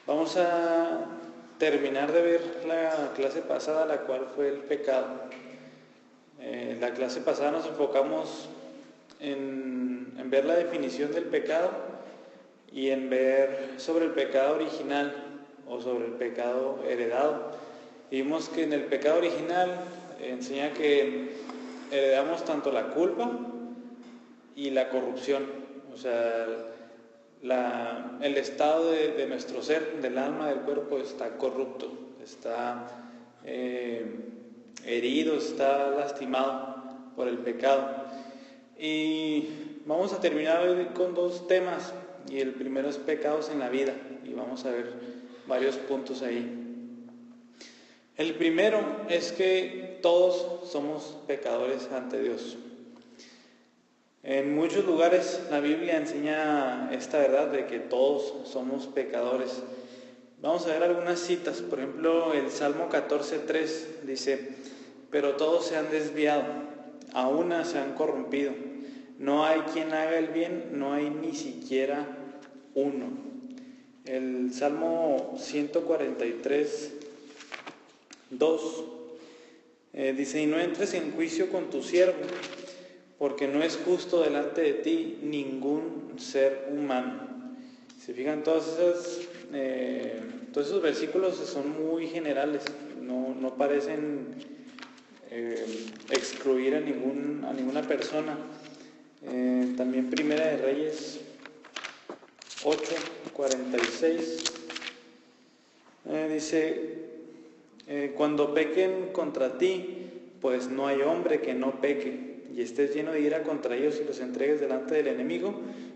Vamos a terminar de ver la clase pasada, la cual fue el pecado. La clase pasada nos enfocamos en ver la definición del pecado y en ver sobre el pecado original o sobre el pecado heredado. Vimos que en el pecado original enseña que heredamos tanto la culpa y la corrupción, o sea, el estado de nuestro ser, del alma, del cuerpo, está corrupto, está herido, está lastimado por el pecado. Y vamos a terminar hoy con dos temas, y el primero es pecados en la vida, y vamos a ver varios puntos ahí. El primero es que todos somos pecadores ante Dios. En muchos lugares la Biblia enseña esta verdad de que todos somos pecadores. Vamos a ver algunas citas. Por ejemplo, el Salmo 14:3 dice: pero todos se han desviado, a una se han corrompido. No hay quien haga el bien, no hay ni siquiera uno. El Salmo 143:2 dice: y no entres en juicio con tu siervo, porque no es justo delante de ti ningún ser humano. Si fijan, todos esos versículos son muy generales, no parecen excluir a ninguna persona. También Primera de Reyes 8:46 dice: cuando pequen contra ti, pues no hay hombre que no peque, y estés lleno de ira contra ellos y los entregues delante del enemigo,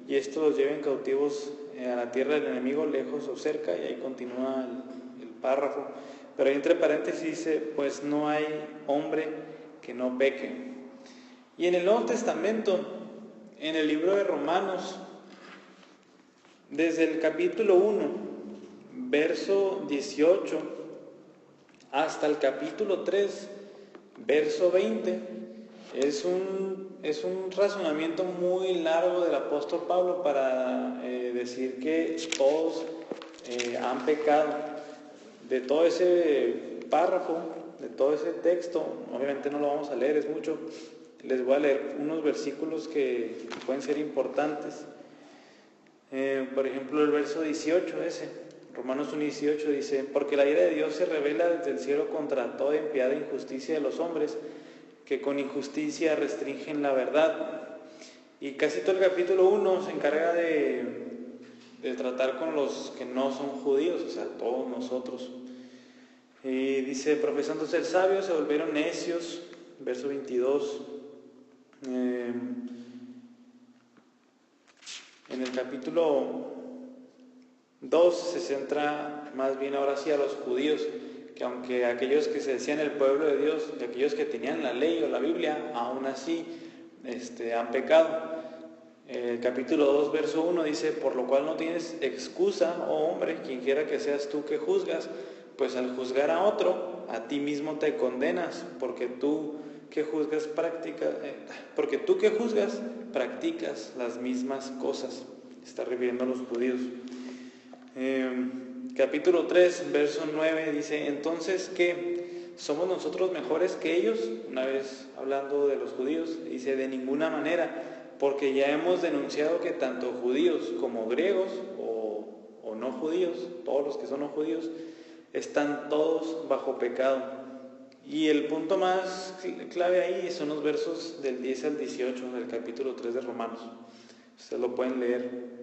y estos los lleven cautivos a la tierra del enemigo, lejos o cerca. Y ahí continúa el párrafo, pero ahí entre paréntesis dice: pues no hay hombre que no peque. Y en el Nuevo Testamento, en el libro de Romanos, desde el capítulo 1, verso 18, hasta el capítulo 3, verso 20, es un razonamiento muy largo del apóstol Pablo para decir que todos han pecado. De todo ese párrafo, de todo ese texto, obviamente no lo vamos a leer, es mucho. Les voy a leer unos versículos que pueden ser importantes. Por ejemplo, el verso 18 Romanos 1:18 dice: porque la ira de Dios se revela desde el cielo contra toda impiedad e injusticia de los hombres, que con injusticia restringen la verdad. Y casi todo el capítulo 1 se encarga de tratar con los que no son judíos, o sea, todos nosotros. Y dice: profesando ser sabios, se volvieron necios. Verso 22. En el capítulo 2 se centra más bien ahora sí a los judíos, que aunque aquellos que se decían el pueblo de Dios, y aquellos que tenían la ley o la Biblia, aún así han pecado. El capítulo 2, verso 1 dice: por lo cual no tienes excusa, oh hombre, quien quiera que seas tú que juzgas, pues al juzgar a otro, a ti mismo te condenas, porque tú que juzgas practicas las mismas cosas. Está refiriendo a los judíos. Capítulo 3, verso 9 dice: entonces, ¿qué? ¿Somos nosotros mejores que ellos? Una vez hablando de los judíos, dice: de ninguna manera, porque ya hemos denunciado que tanto judíos como griegos o no judíos, todos los que son no judíos, están todos bajo pecado. Y el punto más clave ahí son los versos del 10 al 18 del capítulo 3 de Romanos. Ustedes lo pueden leer.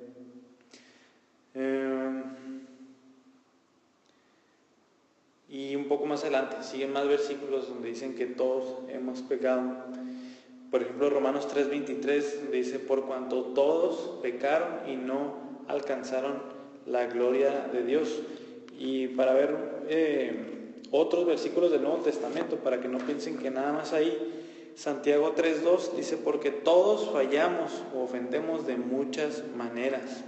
Y un poco más adelante siguen más versículos donde dicen que todos hemos pecado. Por ejemplo, Romanos 3:23 dice: por cuanto todos pecaron y no alcanzaron la gloria de Dios. Y para ver otros versículos del Nuevo Testamento, para que no piensen que nada más ahí, Santiago 3:2 dice: porque todos fallamos o ofendemos de muchas maneras.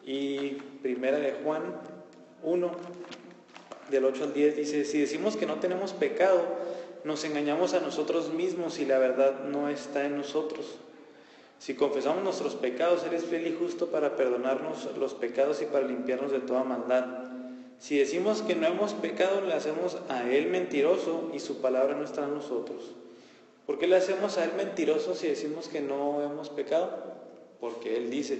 Y Primera de Juan 1, del 8 al 10 dice: si decimos que no tenemos pecado, nos engañamos a nosotros mismos y la verdad no está en nosotros. Si confesamos nuestros pecados, Él es fiel y justo para perdonarnos los pecados y para limpiarnos de toda maldad. Si decimos que no hemos pecado, le hacemos a Él mentiroso y su palabra no está en nosotros. ¿Por qué le hacemos a Él mentiroso si decimos que no hemos pecado? Porque Él dice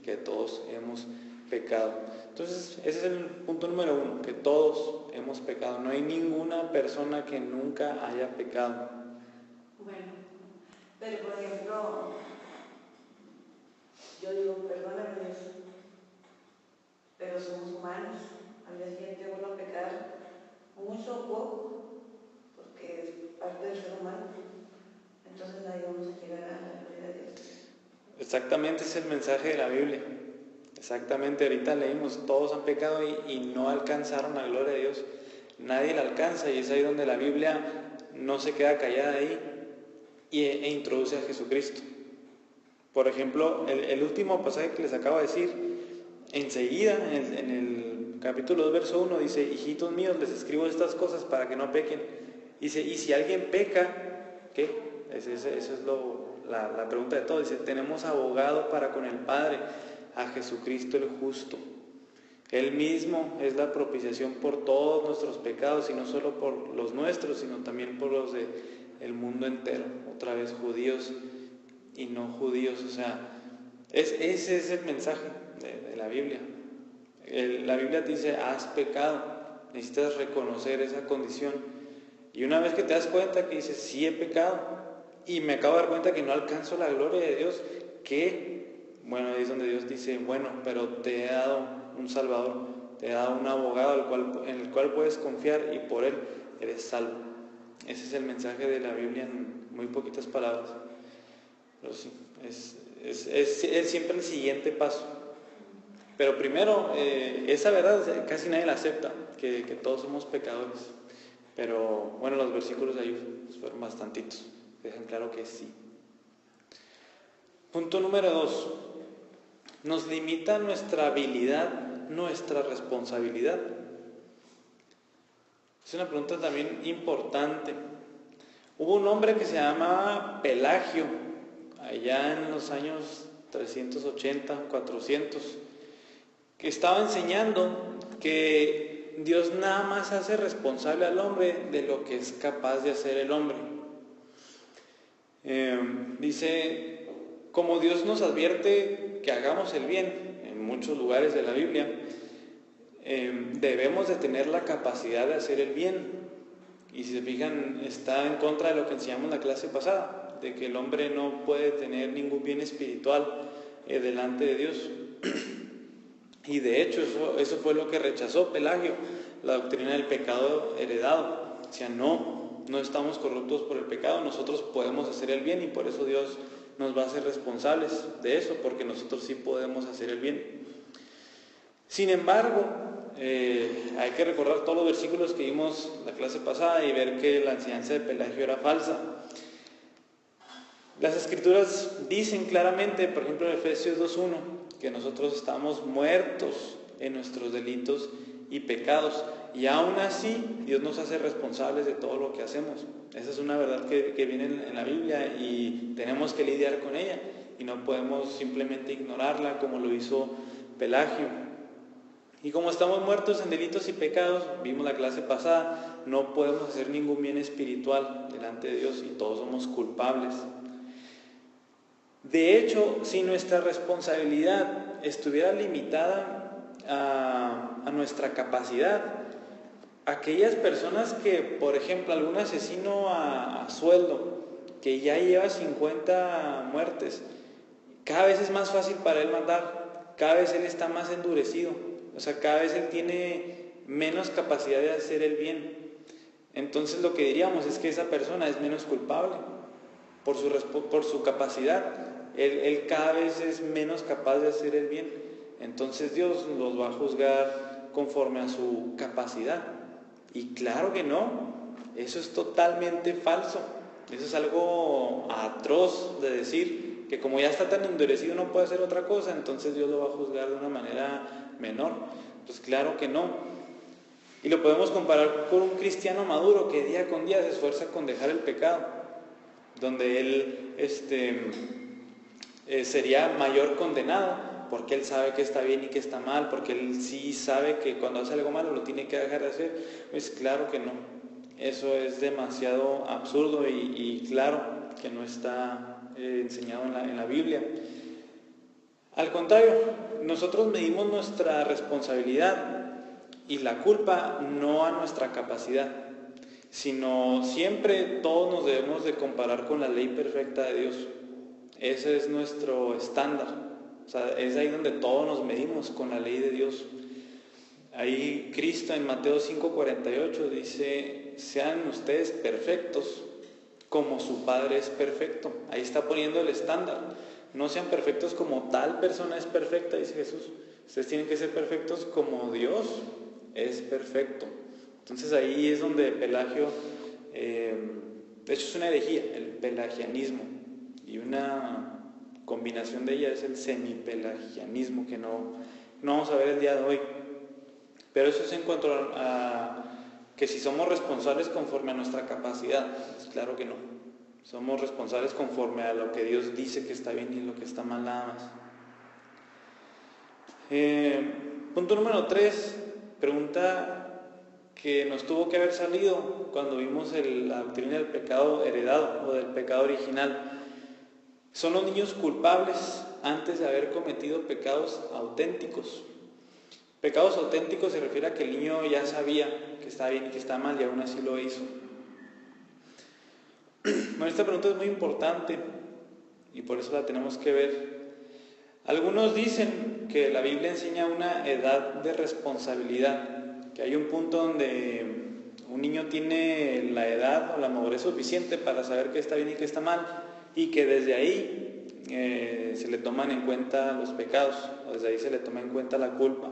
que todos hemos pecado. Entonces, ese es el punto número 1, que todos hemos pecado. No hay ninguna persona que nunca haya pecado. Bueno, pero por ejemplo, yo digo, perdóname Dios, pero somos humanos, al día siguiente vuelvo a pecar, mucho o poco, porque es parte del ser humano, entonces nadie vamos a llegar a la gloria de Dios. Exactamente, es el mensaje de la Biblia. Exactamente, ahorita leímos, todos han pecado y no alcanzaron la gloria de Dios. Nadie la alcanza, y es ahí donde la Biblia no se queda callada ahí e introduce a Jesucristo. Por ejemplo, el último pasaje que les acabo de decir, enseguida, en el capítulo 2, verso 1, dice: hijitos míos, les escribo estas cosas para que no pequen. Dice, y si alguien peca, ¿qué? Esa es la pregunta de todo. Dice, tenemos abogado para con el Padre, a Jesucristo el justo. Él mismo es la propiciación por todos nuestros pecados, y no solo por los nuestros, sino también por los del mundo entero. Otra vez, judíos y no judíos. O sea, ese es el mensaje de la Biblia. La Biblia te dice, has pecado, necesitas reconocer esa condición. Y una vez que te das cuenta que dices, sí he pecado, y me acabo de dar cuenta que no alcanzo la gloria de Dios, bueno, ahí es donde Dios dice, bueno, pero te he dado un Salvador, te he dado un abogado en el cual puedes confiar, y por él eres salvo. Ese es el mensaje de la Biblia en muy poquitas palabras. Pero sí, es siempre el siguiente paso. Pero primero, esa verdad casi nadie la acepta, que todos somos pecadores. Pero bueno, los versículos de ahí fueron bastantitos, dejan claro que sí. Punto número 2. Nos limita nuestra habilidad, nuestra responsabilidad. Es una pregunta también importante. Hubo un hombre que se llamaba Pelagio, allá en los años 380, 400, que estaba enseñando que Dios nada más hace responsable al hombre de lo que es capaz de hacer el hombre. Dice, como Dios nos advierte que hagamos el bien en muchos lugares de la Biblia, debemos de tener la capacidad de hacer el bien. Y si se fijan, está en contra de lo que enseñamos en la clase pasada, de que el hombre no puede tener ningún bien espiritual delante de Dios. Y de hecho eso fue lo que rechazó Pelagio, la doctrina del pecado heredado. Decía, no estamos corruptos por el pecado, nosotros podemos hacer el bien, y por eso Dios nos va a hacer responsables de eso, porque nosotros sí podemos hacer el bien. Sin embargo, hay que recordar todos los versículos que vimos la clase pasada y ver que la enseñanza de Pelagio era falsa. Las Escrituras dicen claramente, por ejemplo en Efesios 2:1, que nosotros estamos muertos en nuestros delitos y pecados, y aún así Dios nos hace responsables de todo lo que hacemos. Esa es una verdad que viene en la Biblia, y tenemos que lidiar con ella, y no podemos simplemente ignorarla como lo hizo Pelagio. Y como estamos muertos en delitos y pecados, vimos la clase pasada, no podemos hacer ningún bien espiritual delante de Dios, y todos somos culpables. De hecho, si nuestra responsabilidad estuviera limitada a nuestra capacidad, aquellas personas que, por ejemplo, algún asesino a sueldo, que ya lleva 50 muertes, cada vez es más fácil para él matar, cada vez él está más endurecido, o sea, cada vez él tiene menos capacidad de hacer el bien. Entonces lo que diríamos es que esa persona es menos culpable por su capacidad. Él cada vez es menos capaz de hacer el bien. Entonces Dios los va a juzgar conforme a su capacidad. Y claro que no, eso es totalmente falso. Eso es algo atroz de decir, que como ya está tan endurecido no puede hacer otra cosa, entonces Dios lo va a juzgar de una manera menor. Pues claro que no. Y lo podemos comparar con un cristiano maduro que día con día se esfuerza con dejar el pecado, donde él sería mayor condenado, porque él sabe que está bien y que está mal, porque él sí sabe que cuando hace algo malo lo tiene que dejar de hacer. Pues claro que no, eso es demasiado absurdo y claro que no está enseñado en la Biblia. Al contrario, nosotros medimos nuestra responsabilidad y la culpa no a nuestra capacidad, sino siempre todos nos debemos de comparar con la ley perfecta de Dios. Ese es nuestro estándar. O sea, es ahí donde todos nos medimos, con la ley de Dios. Ahí Cristo en Mateo 5:48 dice: sean ustedes perfectos como su Padre es perfecto. Ahí está poniendo el estándar. No sean perfectos como tal persona es perfecta, dice Jesús. Ustedes tienen que ser perfectos como Dios es perfecto. Entonces ahí es donde Pelagio, de hecho es una herejía, el pelagianismo, y una combinación de ella es el semipelagianismo, que no vamos a ver el día de hoy. Pero eso es en cuanto a que si somos responsables conforme a nuestra capacidad. Pues claro que no. Somos responsables conforme a lo que Dios dice que está bien y lo que está mal, nada más. Punto número 3, pregunta que nos tuvo que haber salido cuando vimos la doctrina del pecado heredado o del pecado original. ¿Son los niños culpables antes de haber cometido pecados auténticos? Pecados auténticos se refiere a que el niño ya sabía que está bien y que está mal y aún así lo hizo. Bueno, esta pregunta es muy importante y por eso la tenemos que ver. Algunos dicen que la Biblia enseña una edad de responsabilidad, que hay un punto donde un niño tiene la edad o la madurez suficiente para saber qué está bien y qué está mal, y que desde ahí se le toman en cuenta los pecados, o desde ahí se le toma en cuenta la culpa.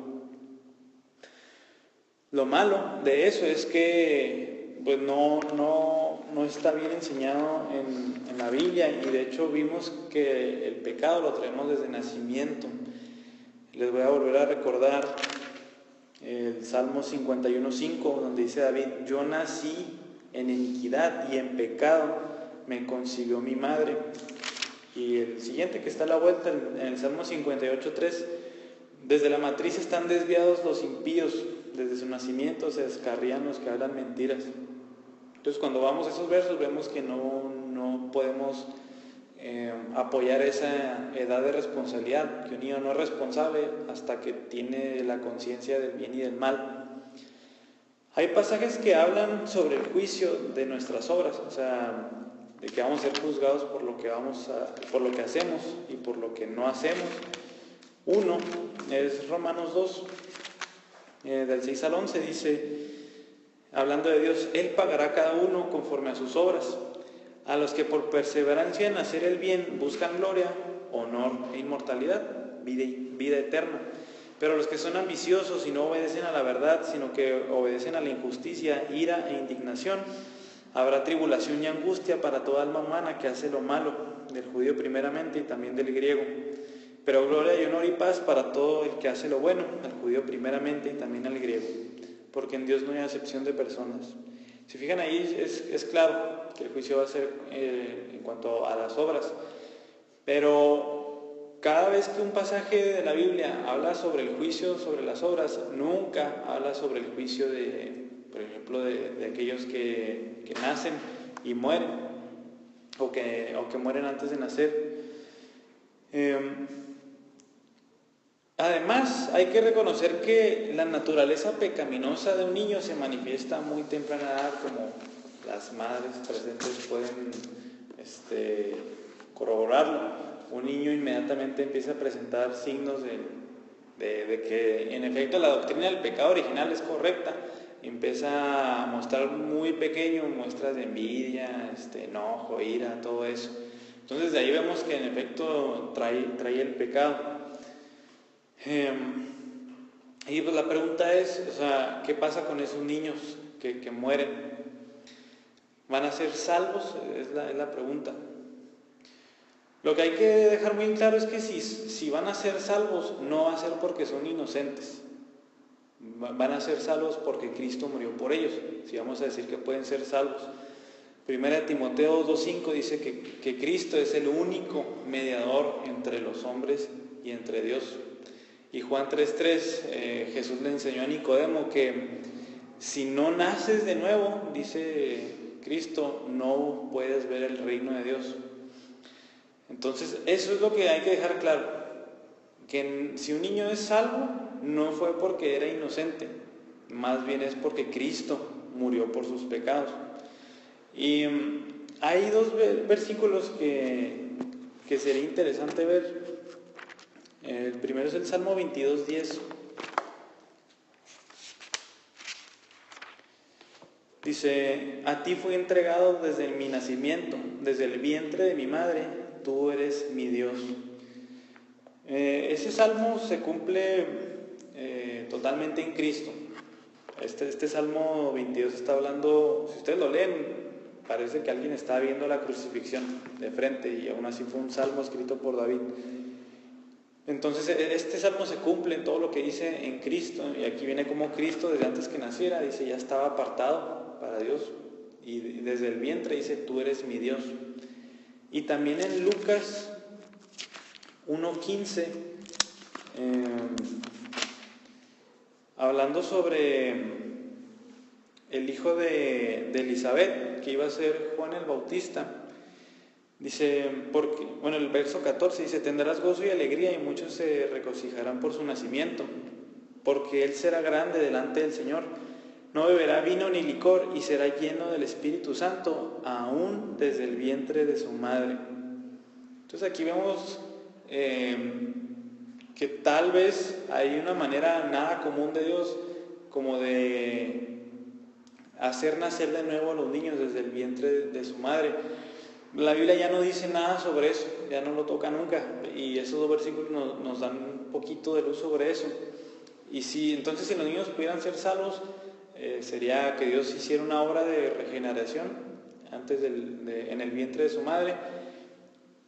Lo malo de eso es que pues no está bien enseñado en la Biblia, y de hecho vimos que el pecado lo traemos desde nacimiento. Les voy a volver a recordar el Salmo 51:5, donde dice David: yo nací en iniquidad y en pecado me concibió mi madre. Y el siguiente que está a la vuelta, en el Salmo 58:3, desde la matriz están desviados los impíos, desde su nacimiento se descarrían los que hablan mentiras. Entonces cuando vamos a esos versos vemos que no podemos apoyar esa edad de responsabilidad, que un niño no es responsable hasta que tiene la conciencia del bien y del mal. Hay pasajes que hablan sobre el juicio de nuestras obras, o sea, de que vamos a ser juzgados por lo que hacemos y por lo que no hacemos. Uno es Romanos 2, del 6 al 11, dice, hablando de Dios: Él pagará a cada uno conforme a sus obras. A los que por perseverancia en hacer el bien buscan gloria, honor e inmortalidad, vida eterna. Pero los que son ambiciosos y no obedecen a la verdad, sino que obedecen a la injusticia, ira e indignación, habrá tribulación y angustia para toda alma humana que hace lo malo, del judío primeramente y también del griego. Pero gloria y honor y paz para todo el que hace lo bueno, al judío primeramente y también al griego, porque en Dios no hay acepción de personas. Si fijan ahí, es claro que el juicio va a ser en cuanto a las obras, pero cada vez que un pasaje de la Biblia habla sobre el juicio sobre las obras, nunca habla sobre el juicio por ejemplo, de aquellos que nacen y mueren, o que mueren antes de nacer. Además, hay que reconocer que la naturaleza pecaminosa de un niño se manifiesta a muy temprana edad, como las madres presentes pueden corroborarlo. Un niño inmediatamente empieza a presentar signos de que en efecto la doctrina del pecado original es correcta. Empieza a mostrar muy pequeño muestras de envidia, enojo, ira, todo eso. Entonces de ahí vemos que en efecto trae el pecado. Y pues la pregunta es, o sea, ¿qué pasa con esos niños que mueren? ¿Van a ser salvos? Es la pregunta. Lo que hay que dejar muy claro es que si van a ser salvos, no va a ser porque son inocentes. Van a ser salvos porque Cristo murió por ellos. Si vamos a decir que pueden ser salvos. Primera de Timoteo 2:5 dice que Cristo es el único mediador entre los hombres y entre Dios. Y Juan 3:3, Jesús le enseñó a Nicodemo que si no naces de nuevo, dice Cristo, no puedes ver el reino de Dios. Entonces, eso es lo que hay que dejar claro, que si un niño es salvo, no fue porque era inocente, más bien es porque Cristo murió por sus pecados. Y hay dos versículos que sería interesante ver. El primero es el Salmo 22:10. Dice: a ti fui entregado desde mi nacimiento, desde el vientre de mi madre, tú eres mi Dios. Ese salmo se cumple totalmente en Cristo. Este Salmo 22 está hablando, si ustedes lo leen, parece que alguien está viendo la crucifixión de frente, y aún así fue un salmo escrito por David. Entonces este salmo se cumple en todo lo que dice en Cristo, y aquí viene como Cristo desde antes que naciera, dice, ya estaba apartado para Dios, y desde el vientre dice, tú eres mi Dios. Y también en Lucas 1:15, hablando sobre el hijo de Elizabeth, que iba a ser Juan el Bautista, dice, el verso 14 dice: tendrás gozo y alegría, y muchos se regocijarán por su nacimiento, porque él será grande delante del Señor, no beberá vino ni licor, y será lleno del Espíritu Santo, aún desde el vientre de su madre. Entonces aquí vemos que tal vez hay una manera nada común de Dios, como de hacer nacer de nuevo a los niños desde el vientre de su madre. La Biblia ya no dice nada sobre eso, ya no lo toca nunca, y esos dos versículos nos dan un poquito de luz sobre eso. Y si los niños pudieran ser salvos, sería que Dios hiciera una obra de regeneración antes en el vientre de su madre,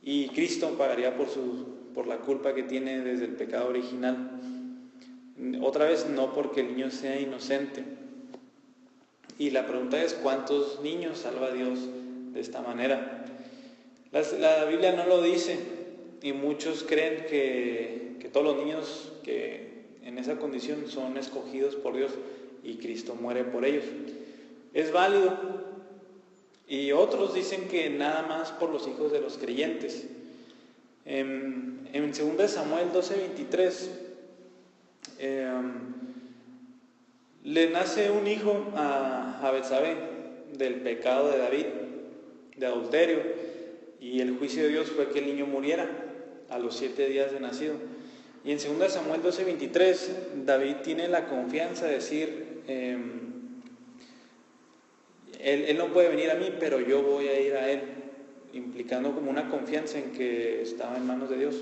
y Cristo pagaría por la culpa que tiene desde el pecado original. Otra vez, no porque el niño sea inocente. Y la pregunta es, ¿cuántos niños salva Dios de esta manera? La Biblia no lo dice, y muchos creen que todos los niños que en esa condición son escogidos por Dios y Cristo muere por ellos. Es válido. Y otros dicen que nada más por los hijos de los creyentes. En 2 Samuel 12:23 le nace un hijo a Betsabé del pecado de David, de adulterio, y el juicio de Dios fue que el niño muriera a los 7 días de nacido. Y en 2 Samuel 12:23 David tiene la confianza de decir, él no puede venir a mí, pero yo voy a ir a él, implicando como una confianza en que estaba en manos de Dios.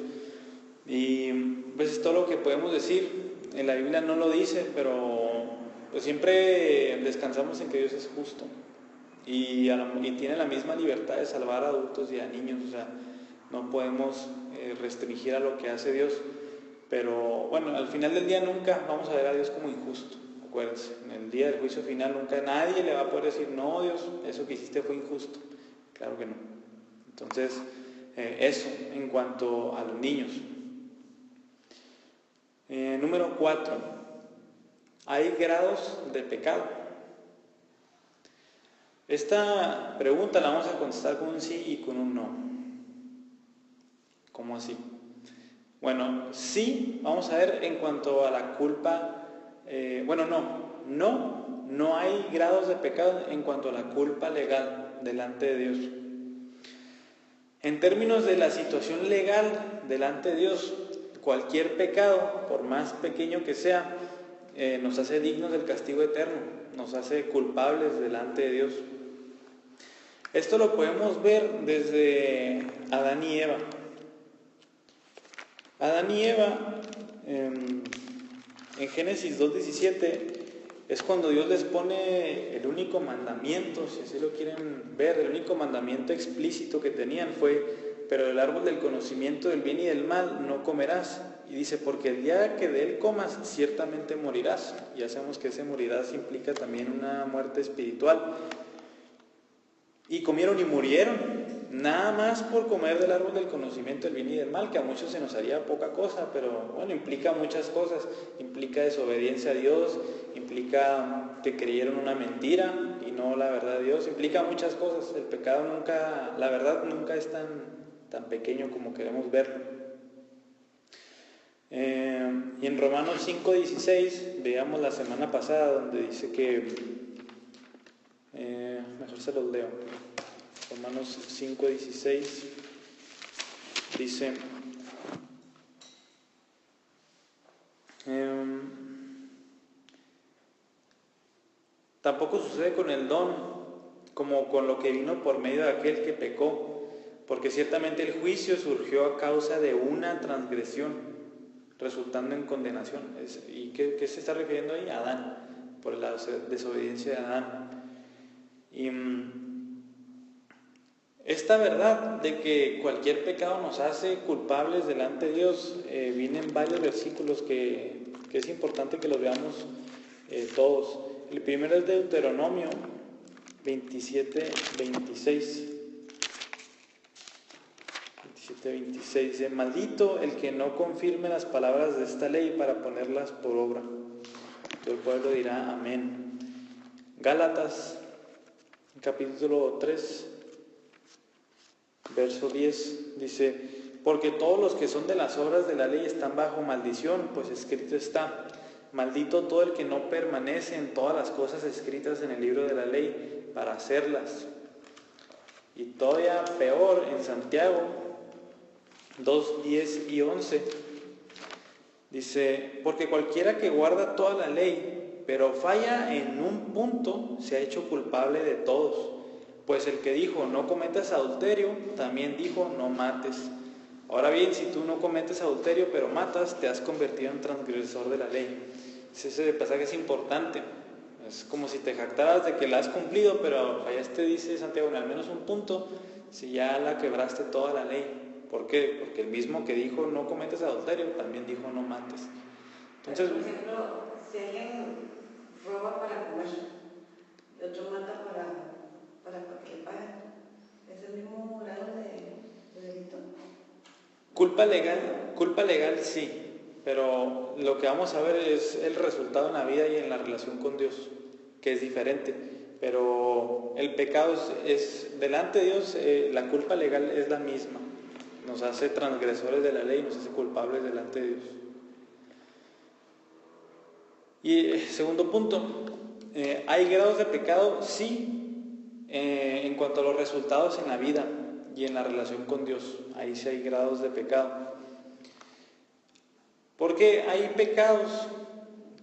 Y pues es todo lo que podemos decir. En la Biblia no lo dice, pero pues siempre descansamos en que Dios es justo y tiene la misma libertad de salvar a adultos y a niños. O sea, no podemos restringir a lo que hace Dios, pero bueno, al final del día nunca vamos a ver a Dios como injusto. Acuérdense, en el día del juicio final nunca nadie le va a poder decir, no, Dios, eso que hiciste fue injusto. Claro que no. Entonces, eso en cuanto a los niños. Número 4. ¿Hay grados de pecado? Esta pregunta la vamos a contestar con un sí y con un no. ¿Cómo así? Bueno, sí, vamos a ver en cuanto a la culpa. No hay grados de pecado en cuanto a la culpa legal delante de Dios. En términos de la situación legal delante de Dios, cualquier pecado, por más pequeño que sea, nos hace dignos del castigo eterno, nos hace culpables delante de Dios. Esto lo podemos ver desde Adán y Eva. Adán y Eva, en Génesis 2:17, es cuando Dios les pone el único mandamiento, si así lo quieren ver, el único mandamiento explícito que tenían fue: pero del árbol del conocimiento del bien y del mal no comerás. Y dice, porque el día que de él comas, ciertamente morirás. Y ya sabemos que ese morirás implica también una muerte espiritual. y comieron y murieron, nada más por comer del árbol del conocimiento del bien y del mal, que a muchos se nos haría poca cosa, pero bueno, implica muchas cosas. Implica desobediencia a Dios, implica que creyeron una mentira y no la verdad de Dios, implica muchas cosas. El pecado nunca, la verdad nunca es tan pequeño como queremos verlo. Y en Romanos 5:16, veíamos la semana pasada, donde dice que, mejor se los leo, Romanos 5:16, dice, tampoco sucede con el don, como con lo que vino por medio de aquel que pecó, porque ciertamente el juicio surgió a causa de una transgresión, resultando en condenación. ¿Y qué se está refiriendo ahí? A Adán, por la desobediencia de Adán. Y esta verdad de que cualquier pecado nos hace culpables delante de Dios, viene en varios versículos que es importante que los veamos todos. El primero es Deuteronomio 27:26. 27:26 dice: maldito el que no confirme las palabras de esta ley para ponerlas por obra. Todo el pueblo dirá amén. Gálatas, capítulo 3, verso 10, dice: porque todos los que son de las obras de la ley están bajo maldición, pues escrito está: maldito todo el que no permanece en todas las cosas escritas en el libro de la ley para hacerlas. Y todavía peor, en Santiago 2, 10 y 11, dice: porque cualquiera que guarda toda la ley, pero falla en un punto, se ha hecho culpable de todos. Pues el que dijo no cometas adulterio, también dijo no mates. Ahora bien, si tú no cometes adulterio pero matas, te has convertido en transgresor de la ley. Ese pasaje es importante. Es como si te jactaras de que la has cumplido, pero fallaste, dice Santiago, en al menos un punto, si ya la quebraste toda la ley. ¿Por qué? Porque el mismo que dijo no cometes adulterio, también dijo no mates. Entonces, por ejemplo, si alguien roba para comer y otro mata para que le paguen, ¿es el mismo grado de delito? culpa legal sí, pero lo que vamos a ver es el resultado en la vida y en la relación con Dios, que es diferente. Pero el pecado es delante de Dios, la culpa legal es la misma. Nos hace transgresores de la ley, nos hace culpables delante de Dios. Y segundo punto, ¿hay grados de pecado? Sí, en cuanto a los resultados en la vida y en la relación con Dios. Ahí sí hay grados de pecado. Porque hay pecados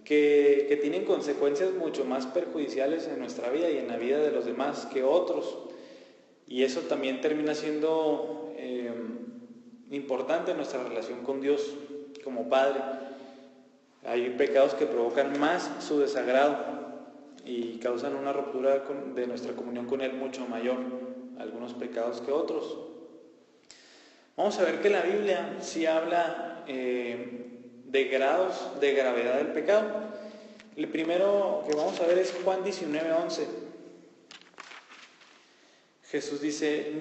que tienen consecuencias mucho más perjudiciales en nuestra vida y en la vida de los demás que otros. Y eso también termina siendo importante en nuestra relación con Dios como Padre. Hay pecados que provocan más su desagrado y causan una ruptura de nuestra comunión con Él mucho mayor, algunos pecados que otros. Vamos a ver que la Biblia sí habla de grados de gravedad del pecado. El primero que vamos a ver es Juan 19:11. Jesús dice,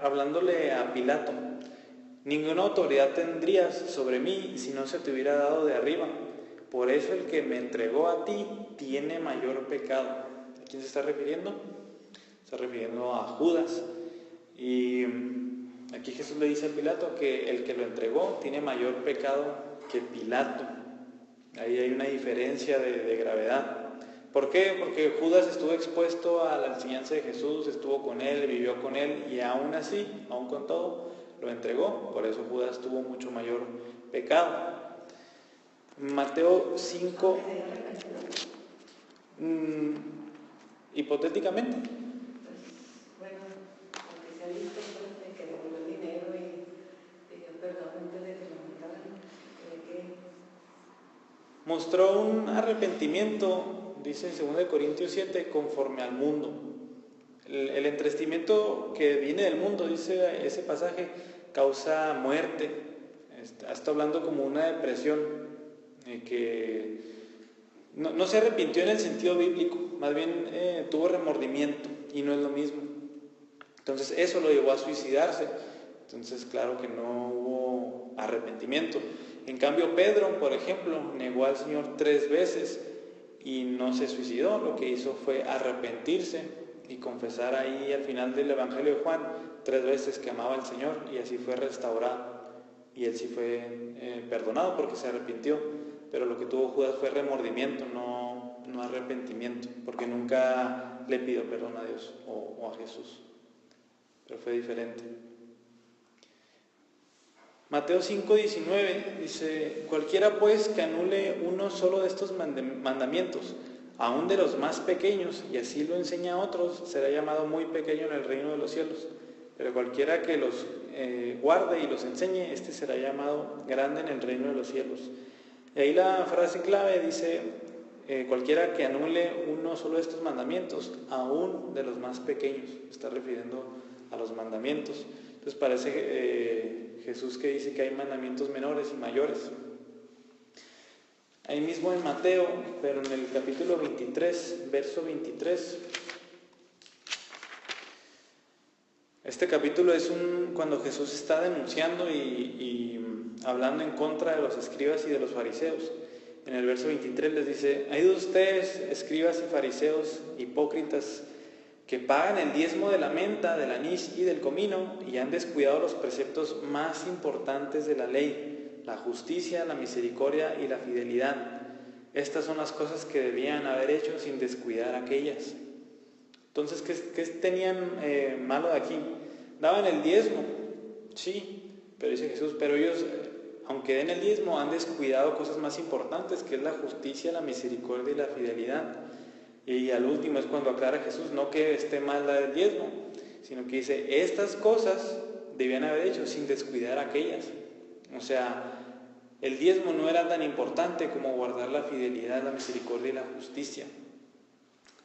hablándole a Pilato: ninguna autoridad tendrías sobre mí si no se te hubiera dado de arriba. Por eso el que me entregó a ti tiene mayor pecado. ¿A quién se está refiriendo? Se está refiriendo a Judas. Y aquí Jesús le dice a Pilato que el que lo entregó tiene mayor pecado que Pilato. Ahí hay una diferencia de gravedad. ¿Por qué? Porque Judas estuvo expuesto a la enseñanza de Jesús, estuvo con él, vivió con él, y aún así, aún con todo, lo entregó. Por eso Judas tuvo mucho mayor pecado. Mateo 5, hipotéticamente. Bueno, porque se ha visto pues, que devolvió el dinero y pidió perdón antes de que lo mataran. Mostró un arrepentimiento, dice en 2 Corintios 7, conforme al mundo. El entristecimiento que viene del mundo, dice ese pasaje, causa muerte. Está hablando como una depresión, que no se arrepintió en el sentido bíblico, más bien tuvo remordimiento, y no es lo mismo. Entonces eso lo llevó a suicidarse. Entonces claro que no hubo arrepentimiento. En cambio Pedro, por ejemplo, negó al Señor 3 veces y no se suicidó. Lo que hizo fue arrepentirse y confesar ahí al final del Evangelio de Juan 3 veces que amaba al Señor, y así fue restaurado. Y él sí fue perdonado porque se arrepintió. Pero lo que tuvo Judas fue remordimiento, no arrepentimiento, porque nunca le pidió perdón a Dios o a Jesús. Pero fue diferente. Mateo 5:19 dice: cualquiera pues que anule uno solo de estos mandamientos, aun de los más pequeños, y así lo enseña a otros, será llamado muy pequeño en el reino de los cielos. Pero cualquiera que los guarde y los enseñe, este será llamado grande en el reino de los cielos. Y ahí la frase clave dice: cualquiera que anule uno solo de estos mandamientos, aún de los más pequeños. Está refiriendo a los mandamientos. Entonces parece Jesús que dice que hay mandamientos menores y mayores. Ahí mismo en Mateo, pero en el capítulo 23, verso 23. Este capítulo es cuando Jesús está denunciando y hablando en contra de los escribas y de los fariseos. En el verso 23 les dice: hay de ustedes, escribas y fariseos, hipócritas, que pagan el diezmo de la menta, del anís y del comino, y han descuidado los preceptos más importantes de la ley: la justicia, la misericordia y la fidelidad. Estas son las cosas que debían haber hecho sin descuidar aquellas. Entonces, ¿qué tenían malo de aquí? Daban el diezmo, sí, pero dice Jesús, pero ellos, aunque den el diezmo, han descuidado cosas más importantes, que es la justicia, la misericordia y la fidelidad. Y al último es cuando aclara Jesús, no que esté mal la del diezmo, sino que dice, estas cosas debían haber hecho sin descuidar aquellas. O sea, el diezmo no era tan importante como guardar la fidelidad, la misericordia y la justicia.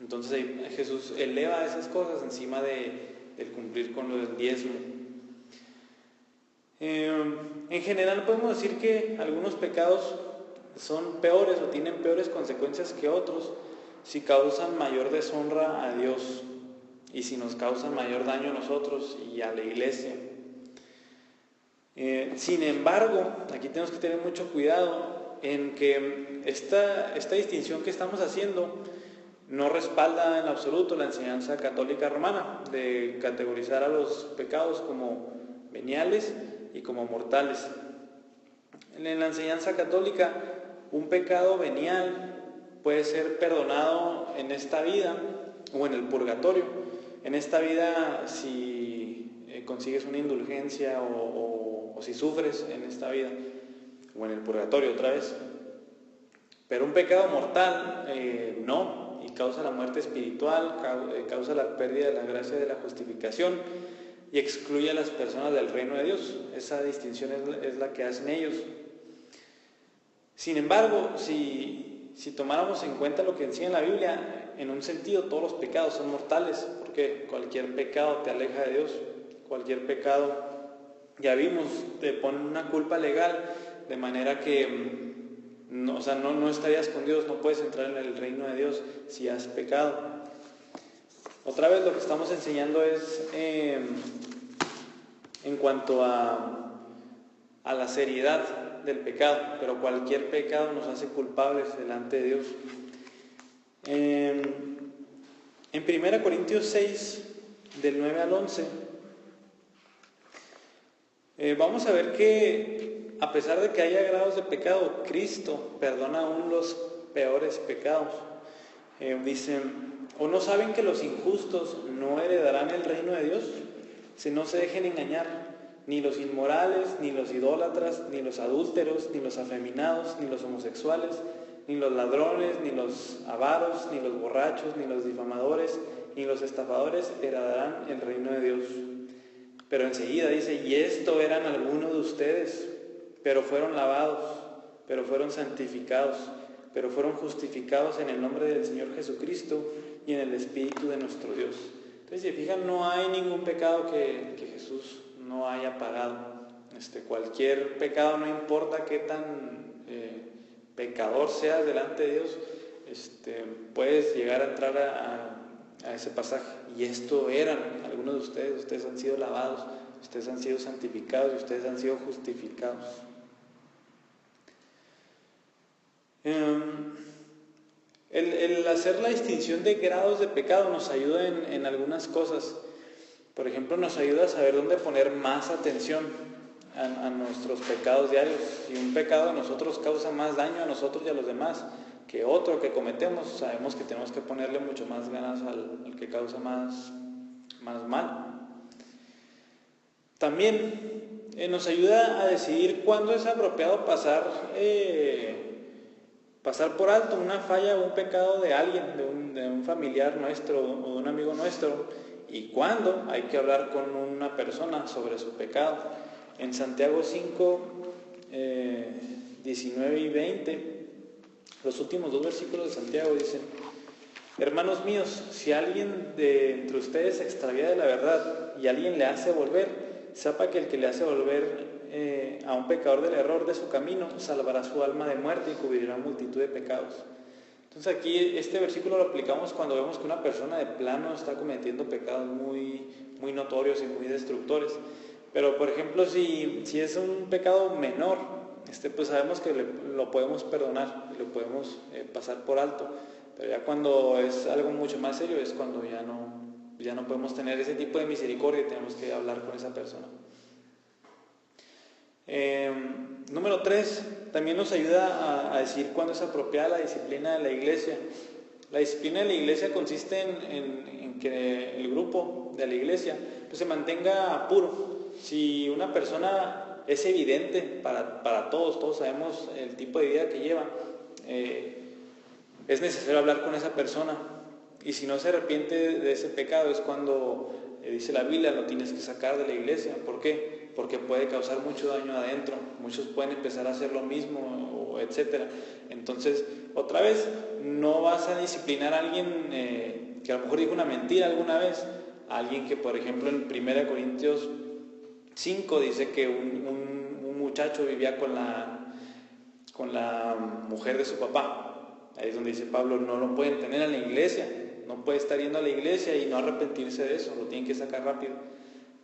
Entonces Jesús eleva esas cosas encima del cumplir con lo del diezmo. En general podemos decir que algunos pecados son peores o tienen peores consecuencias que otros si causan mayor deshonra a Dios y si nos causan mayor daño a nosotros y a la iglesia. Sin embargo, aquí tenemos que tener mucho cuidado en que esta distinción que estamos haciendo no respalda en absoluto la enseñanza católica romana de categorizar a los pecados como veniales y como mortales. En la enseñanza católica, un pecado venial puede ser perdonado en esta vida o en el purgatorio. En esta vida, si consigues una indulgencia o si sufres en esta vida, o en el purgatorio otra vez. Pero un pecado mortal, no. Y causa la muerte espiritual, causa la pérdida de la gracia de la justificación y excluye a las personas del reino de Dios. Esa distinción es la que hacen ellos. Sin embargo, si tomáramos en cuenta lo que enseña la Biblia, en un sentido todos los pecados son mortales, porque cualquier pecado te aleja de Dios. Cualquier pecado, ya vimos, te ponen una culpa legal, de manera que no estarías con Dios, no puedes entrar en el reino de Dios si has pecado. Otra vez lo que estamos enseñando es en cuanto a la seriedad del pecado, pero cualquier pecado nos hace culpables delante de Dios. En 1 Corintios 6, del 9 al 11, vamos a ver que a pesar de que haya grados de pecado, Cristo perdona aún los peores pecados. Dicen, ¿o no saben que los injustos no heredarán el reino de Dios? Si no se dejen engañar, ni los inmorales, ni los idólatras, ni los adúlteros, ni los afeminados, ni los homosexuales, ni los ladrones, ni los avaros, ni los borrachos, ni los difamadores, ni los estafadores heredarán el reino de Dios. Pero enseguida dice, y esto eran algunos de ustedes, pero fueron lavados, pero fueron santificados, pero fueron justificados en el nombre del Señor Jesucristo y en el Espíritu de nuestro Dios. Entonces, si fijan, no hay ningún pecado que Jesús no haya pagado. Cualquier pecado, no importa qué tan pecador seas delante de Dios, puedes llegar a entrar a ese pasaje. Y esto eran algunos de ustedes. Ustedes han sido lavados, ustedes han sido santificados y ustedes han sido justificados. El hacer la distinción de grados de pecado nos ayuda en algunas cosas. Por ejemplo, nos ayuda a saber dónde poner más atención a nuestros pecados diarios. Si un pecado a nosotros causa más daño a nosotros y a los demás que otro que cometemos, sabemos que tenemos que ponerle mucho más ganas al que causa más mal. También nos ayuda a decidir cuándo es apropiado pasar por alto una falla o un pecado de alguien, de un familiar nuestro o de un amigo nuestro, y cuándo hay que hablar con una persona sobre su pecado. En Santiago 5, 19 y 20, los últimos 2 versículos de Santiago dicen: hermanos míos, si alguien de entre ustedes se extravía de la verdad y alguien le hace volver, sepa que el que le hace volver a un pecador del error de su camino salvará su alma de muerte y cubrirá multitud de pecados. Entonces aquí este versículo lo aplicamos cuando vemos que una persona de plano está cometiendo pecados muy notorios y muy destructores. Pero por ejemplo, si es un pecado menor, pues sabemos que lo podemos perdonar y lo podemos pasar por alto. Pero ya cuando es algo mucho más serio es cuando ya no podemos tener ese tipo de misericordia y tenemos que hablar con esa persona. Número 3, también nos ayuda a decir cuándo es apropiada la disciplina de la iglesia. La disciplina de la iglesia consiste en que el grupo de la iglesia pues se mantenga puro. Si una persona es evidente para todos sabemos el tipo de vida que lleva, es necesario hablar con esa persona. Y si no se arrepiente de ese pecado, es cuando dice la Biblia, lo tienes que sacar de la iglesia. ¿Por qué? Porque puede causar mucho daño adentro. Muchos pueden empezar a hacer lo mismo, etc. Entonces, otra vez, no vas a disciplinar a alguien que a lo mejor dijo una mentira alguna vez. A alguien que, por ejemplo, en 1 Corintios 5 dice que un muchacho vivía con la mujer de su papá. Ahí es donde dice Pablo, no lo pueden tener en la iglesia. No puede estar yendo a la iglesia y no arrepentirse de eso, lo tienen que sacar rápido.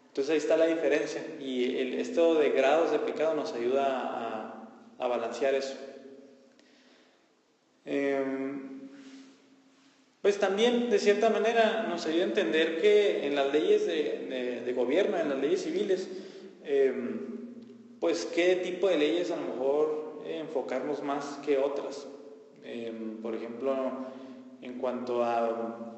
Entonces ahí está la diferencia, y esto de grados de pecado nos ayuda a balancear eso. Pues también, de cierta manera, nos ayuda a entender que en las leyes de gobierno, en las leyes civiles, pues qué tipo de leyes a lo mejor enfocarnos más que otras. Por ejemplo, en cuanto a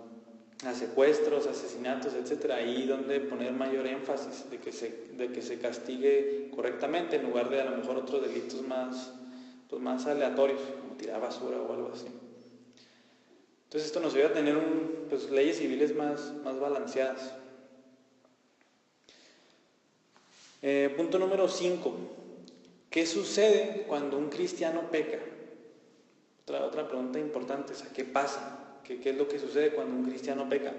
secuestros, asesinatos, etc., ahí donde poner mayor énfasis de que se castigue correctamente en lugar de a lo mejor otros delitos más aleatorios, como tirar basura o algo así. Entonces esto nos ayuda a tener leyes civiles más balanceadas. Punto número 5. ¿Qué sucede cuando un cristiano peca? Otra pregunta importante, ¿qué pasa? ¿Qué es lo que sucede cuando un cristiano peca?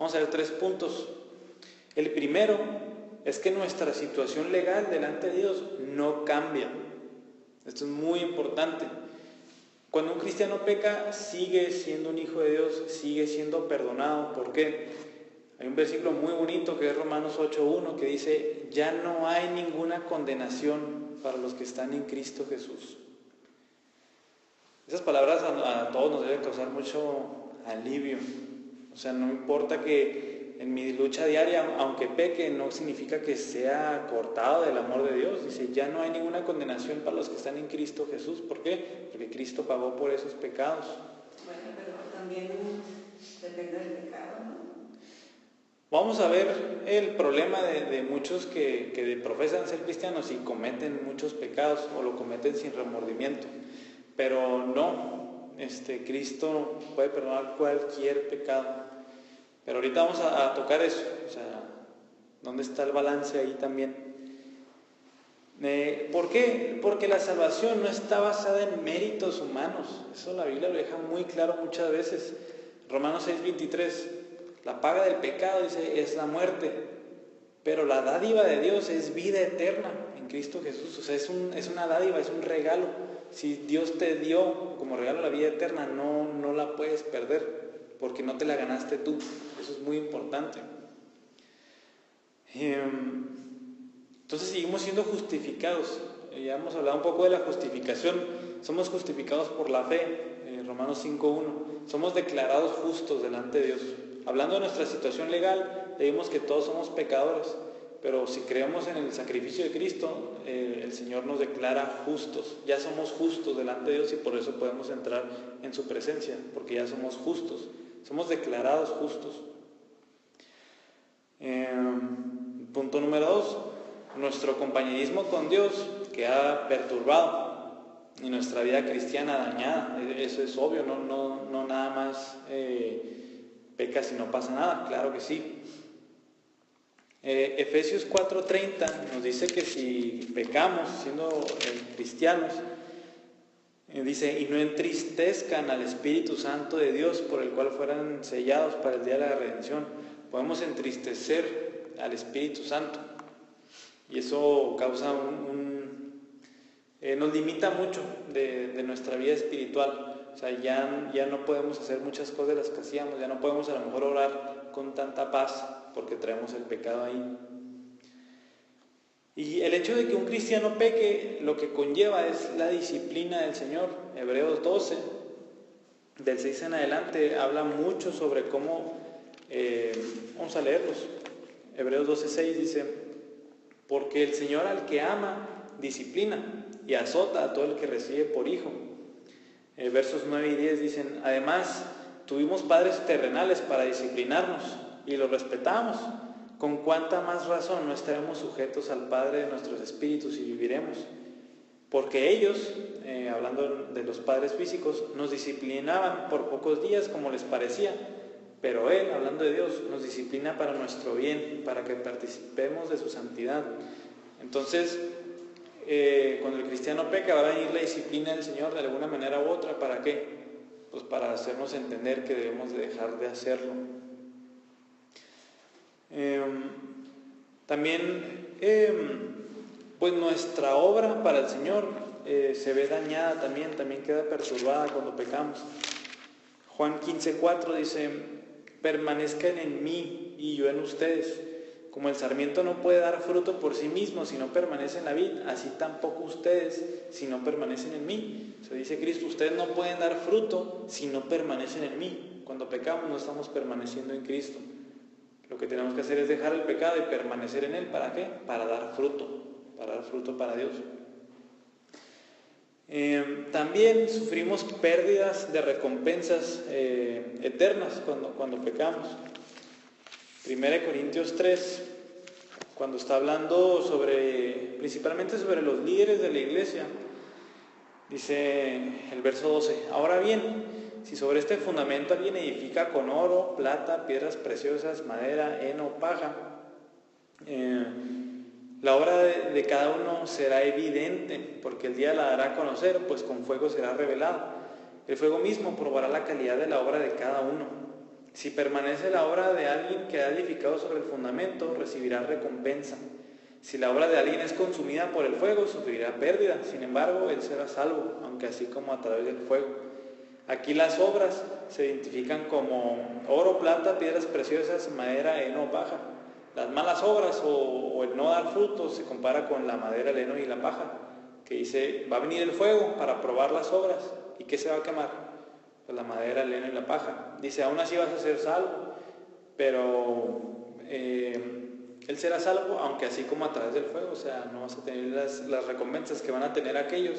Vamos a ver 3 puntos. El primero es que nuestra situación legal delante de Dios no cambia. Esto es muy importante. Cuando un cristiano peca, sigue siendo un hijo de Dios, sigue siendo perdonado. ¿Por qué? Hay un versículo muy bonito que es Romanos 8:1 que dice: ya no hay ninguna condenación para los que están en Cristo Jesús. Esas palabras a todos nos deben causar mucho alivio. O sea, no importa que en mi lucha diaria, aunque peque, no significa que sea cortado del amor de Dios. Dice, ya no hay ninguna condenación para los que están en Cristo Jesús. ¿Por qué? Porque Cristo pagó por esos pecados. Bueno, pero también depende del pecado, ¿no? Vamos a ver el problema de muchos que profesan ser cristianos y cometen muchos pecados o lo cometen sin remordimiento. Pero no, Cristo puede perdonar cualquier pecado. Pero ahorita vamos a tocar eso, o sea, ¿dónde está el balance ahí también? ¿Por qué? Porque la salvación no está basada en méritos humanos. Eso la Biblia lo deja muy claro muchas veces. Romanos 6:23, la paga del pecado, dice, es la muerte, pero la dádiva de Dios es vida eterna en Cristo Jesús. O sea, es una dádiva, es un regalo. Si Dios te dio como regalo la vida eterna, no la puedes perder. porque no te la ganaste tú. Eso es muy importante. Entonces seguimos siendo justificados. Ya hemos hablado un poco de la justificación. Somos justificados por la fe, Romanos 5:1. Somos declarados justos delante de Dios. Hablando de nuestra situación legal, vimos que todos somos pecadores, pero si creemos en el sacrificio de Cristo, el Señor nos declara justos. Ya somos justos delante de Dios y por eso podemos entrar en su presencia, porque ya somos justos. Somos declarados justos. Punto número 2. Nuestro compañerismo con Dios queda perturbado y nuestra vida cristiana dañada. Eso es obvio, no nada más pecas y no pasa nada, claro que sí. Efesios 4:30 nos dice que si pecamos siendo cristianos, dice, y no entristezcan al Espíritu Santo de Dios, por el cual fueran sellados para el día de la redención. Podemos entristecer al Espíritu Santo y eso causa nos limita mucho de nuestra vida espiritual. O sea, ya no podemos hacer muchas cosas de las que hacíamos, ya no podemos a lo mejor orar con tanta paz porque traemos el pecado ahí. Y el hecho de que un cristiano peque, lo que conlleva es la disciplina del Señor. Hebreos 12, del 6 en adelante, habla mucho sobre cómo, vamos a leerlos. Hebreos 12:6 dice, porque el Señor al que ama, disciplina y azota a todo el que recibe por hijo. Versos 9 y 10 dicen, además, tuvimos padres terrenales para disciplinarnos y los respetamos. ¿Con cuánta más razón no estaremos sujetos al Padre de nuestros espíritus y viviremos? Porque ellos, hablando de los padres físicos, nos disciplinaban por pocos días como les parecía, pero Él, hablando de Dios, nos disciplina para nuestro bien, para que participemos de su santidad. Entonces, cuando el cristiano peca, va a venir la disciplina del Señor de alguna manera u otra. ¿Para qué? Pues para hacernos entender que debemos de dejar de hacerlo. También, pues nuestra obra para el Señor se ve dañada también queda perturbada cuando pecamos. Juan 15:4 dice, permanezcan en mí y yo en ustedes. Como el sarmiento no puede dar fruto por sí mismo si no permanece en la vid, así tampoco ustedes si no permanecen en mí. O sea, dice Cristo, ustedes no pueden dar fruto si no permanecen en mí. Cuando pecamos no estamos permaneciendo en Cristo. Lo que tenemos que hacer es dejar el pecado y permanecer en Él. ¿Para qué? Para dar fruto para Dios. También sufrimos pérdidas de recompensas eternas cuando pecamos. 1 Corintios 3, cuando está hablando principalmente sobre los líderes de la iglesia, dice el verso 12, ahora bien, si sobre este fundamento alguien edifica con oro, plata, piedras preciosas, madera, heno, paja, la obra de cada uno será evidente, porque el día la dará a conocer, pues con fuego será revelada. El fuego mismo probará la calidad de la obra de cada uno. Si permanece la obra de alguien que ha edificado sobre el fundamento, recibirá recompensa. Si la obra de alguien es consumida por el fuego, sufrirá pérdida. Sin embargo, él será salvo, aunque así como a través del fuego. Aquí las obras se identifican como oro, plata, piedras preciosas, madera, heno, paja. Las malas obras o el no dar frutos se compara con la madera, el heno y la paja, que dice, va a venir el fuego para probar las obras. ¿Y qué se va a quemar? Pues la madera, el heno y la paja. Dice, aún así vas a ser salvo, pero Él será salvo, aunque así como a través del fuego. O sea, no vas a tener las recompensas que van a tener aquellos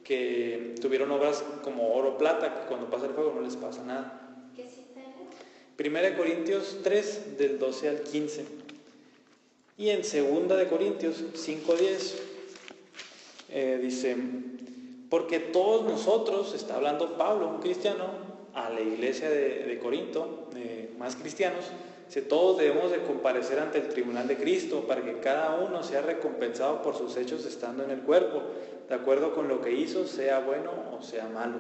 que tuvieron obras como oro, plata, que cuando pasa el fuego no les pasa nada. ¿Qué cita era? 1 Corintios 3, del 12 al 15. Y en 2 Corintios 5:10 dice, porque todos nosotros, está hablando Pablo, un cristiano, a la iglesia de Corinto, más cristianos, todos debemos de comparecer ante el tribunal de Cristo para que cada uno sea recompensado por sus hechos estando en el cuerpo, de acuerdo con lo que hizo, sea bueno o sea malo.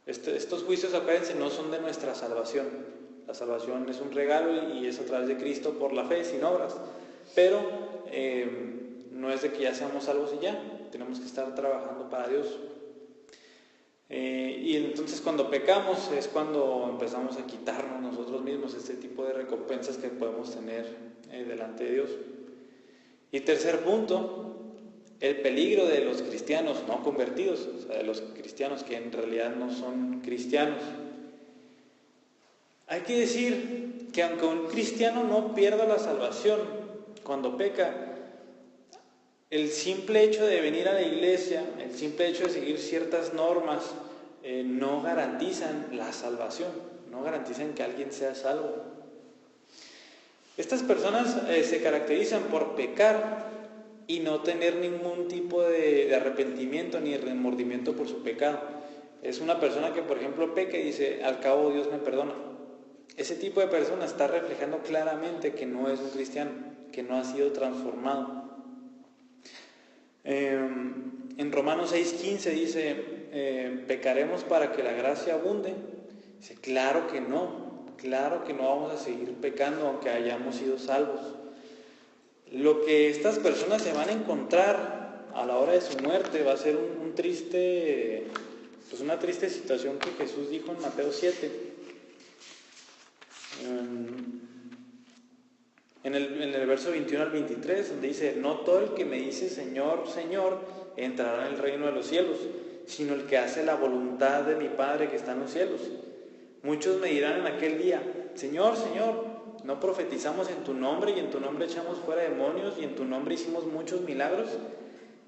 Estos juicios, acuérdense, no son de nuestra salvación. La salvación es un regalo y es a través de Cristo por la fe, sin obras. Pero no es de que ya seamos salvos y ya. Tenemos que estar trabajando para Dios. Y entonces cuando pecamos es cuando empezamos a quitarnos nosotros mismos este tipo de recompensas que podemos tener delante de Dios. Y tercer punto, el peligro de los cristianos no convertidos, o sea, de los cristianos que en realidad no son cristianos. Hay que decir que aunque un cristiano no pierda la salvación cuando peca, el simple hecho de venir a la iglesia, el simple hecho de seguir ciertas normas, no garantizan la salvación, no garantizan que alguien sea salvo. Estas personas se caracterizan por pecar y no tener ningún tipo de arrepentimiento ni remordimiento por su pecado. Es una persona que, por ejemplo, peca y dice, al cabo Dios me perdona. Ese tipo de persona está reflejando claramente que no es un cristiano, que no ha sido transformado. En Romanos 6:15 dice, ¿pecaremos para que la gracia abunde? Dice, claro que no vamos a seguir pecando aunque hayamos sido salvos. Lo que estas personas se van a encontrar a la hora de su muerte va a ser una triste situación que Jesús dijo en Mateo 7. En el verso 21 al 23, donde dice, no todo el que me dice Señor, Señor, entrará en el reino de los cielos, sino el que hace la voluntad de mi Padre que está en los cielos. Muchos me dirán en aquel día, Señor, Señor, ¿no profetizamos en tu nombre y en tu nombre echamos fuera demonios y en tu nombre hicimos muchos milagros?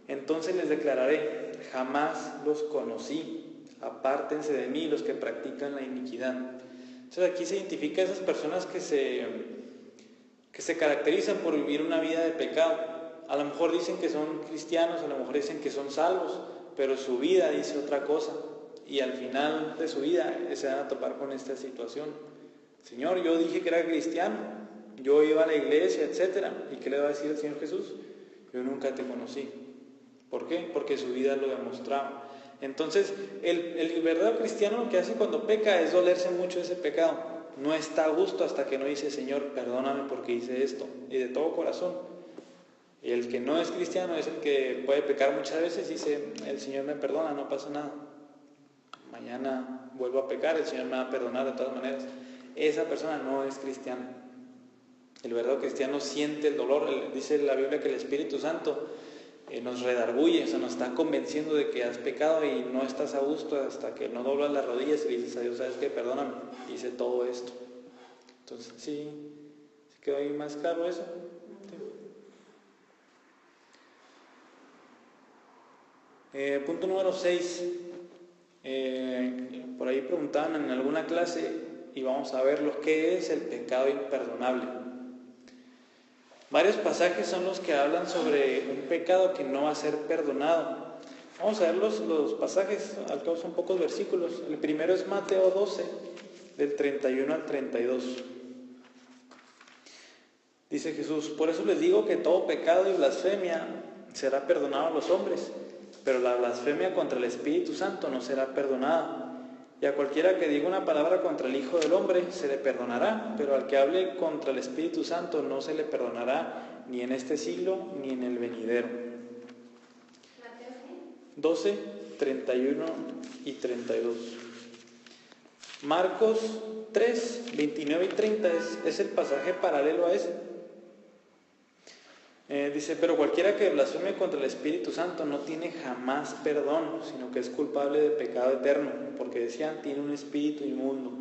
Entonces les declararé, jamás los conocí, apártense de mí los que practican la iniquidad. Entonces aquí se identifica a esas personas que se caracterizan por vivir una vida de pecado. A lo mejor dicen que son cristianos, a lo mejor dicen que son salvos, pero su vida dice otra cosa. Y al final de su vida se van a topar con esta situación. Señor, yo dije que era cristiano, yo iba a la iglesia, etc. ¿Y qué le va a decir el Señor Jesús? Yo nunca te conocí. ¿Por qué? Porque su vida lo demostraba. Entonces, el verdadero cristiano lo que hace cuando peca es dolerse mucho de ese pecado. No está a gusto hasta que no dice, Señor, perdóname porque hice esto, y de todo corazón. Y el que no es cristiano es el que puede pecar muchas veces y dice, el Señor me perdona, no pasa nada. Mañana vuelvo a pecar, el Señor me va a perdonar de todas maneras. Esa persona no es cristiana. El verdadero cristiano siente el dolor. Dice la Biblia que el Espíritu Santo nos redarguye, o sea, nos está convenciendo de que has pecado y no estás a gusto hasta que no doblas las rodillas y le dices a Dios, ¿sabes qué? Perdóname, hice todo esto. Entonces, ¿sí ¿se quedó ahí más claro eso? Sí. Punto número 6. Por ahí preguntaban en alguna clase y vamos a ver lo que es el pecado imperdonable. Varios pasajes son los que hablan sobre un pecado que no va a ser perdonado. Vamos a ver los pasajes, al cabo son pocos versículos. El primero es Mateo 12, del 31 al 32. Dice Jesús, por eso les digo que todo pecado y blasfemia será perdonado a los hombres, pero la blasfemia contra el Espíritu Santo no será perdonada. Y a cualquiera que diga una palabra contra el Hijo del Hombre se le perdonará, pero al que hable contra el Espíritu Santo no se le perdonará ni en este siglo ni en el venidero. 12, 31 y 32. Marcos 3, 29 y 30 es el pasaje paralelo a ese. Dice, pero cualquiera que blasfeme contra el Espíritu Santo no tiene jamás perdón, sino que es culpable de pecado eterno, porque decían, tiene un espíritu inmundo.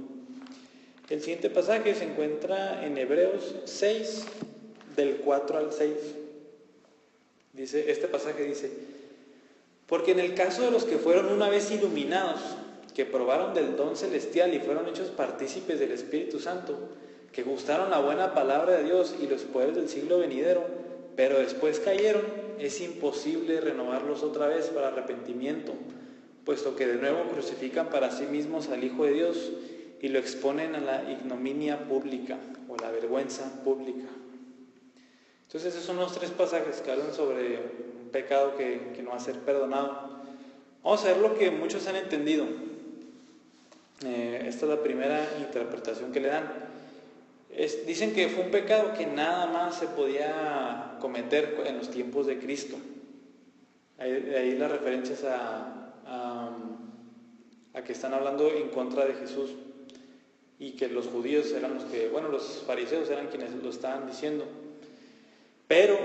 El siguiente pasaje se encuentra en Hebreos 6, del 4 al 6. Este pasaje dice, porque en el caso de los que fueron una vez iluminados, que probaron del don celestial y fueron hechos partícipes del Espíritu Santo, que gustaron la buena palabra de Dios y los poderes del siglo venidero, pero después cayeron, es imposible renovarlos otra vez para arrepentimiento, puesto que de nuevo crucifican para sí mismos al Hijo de Dios y lo exponen a la ignominia pública o a la vergüenza pública. Entonces esos son los tres pasajes que hablan sobre un pecado que no va a ser perdonado. Vamos a ver lo que muchos han entendido. Esta es la primera interpretación que le dan. Dicen que fue un pecado que nada más se podía cometer en los tiempos de Cristo. De ahí las referencias a a que están hablando en contra de Jesús y que los judíos eran los que, los fariseos eran quienes lo estaban diciendo. Pero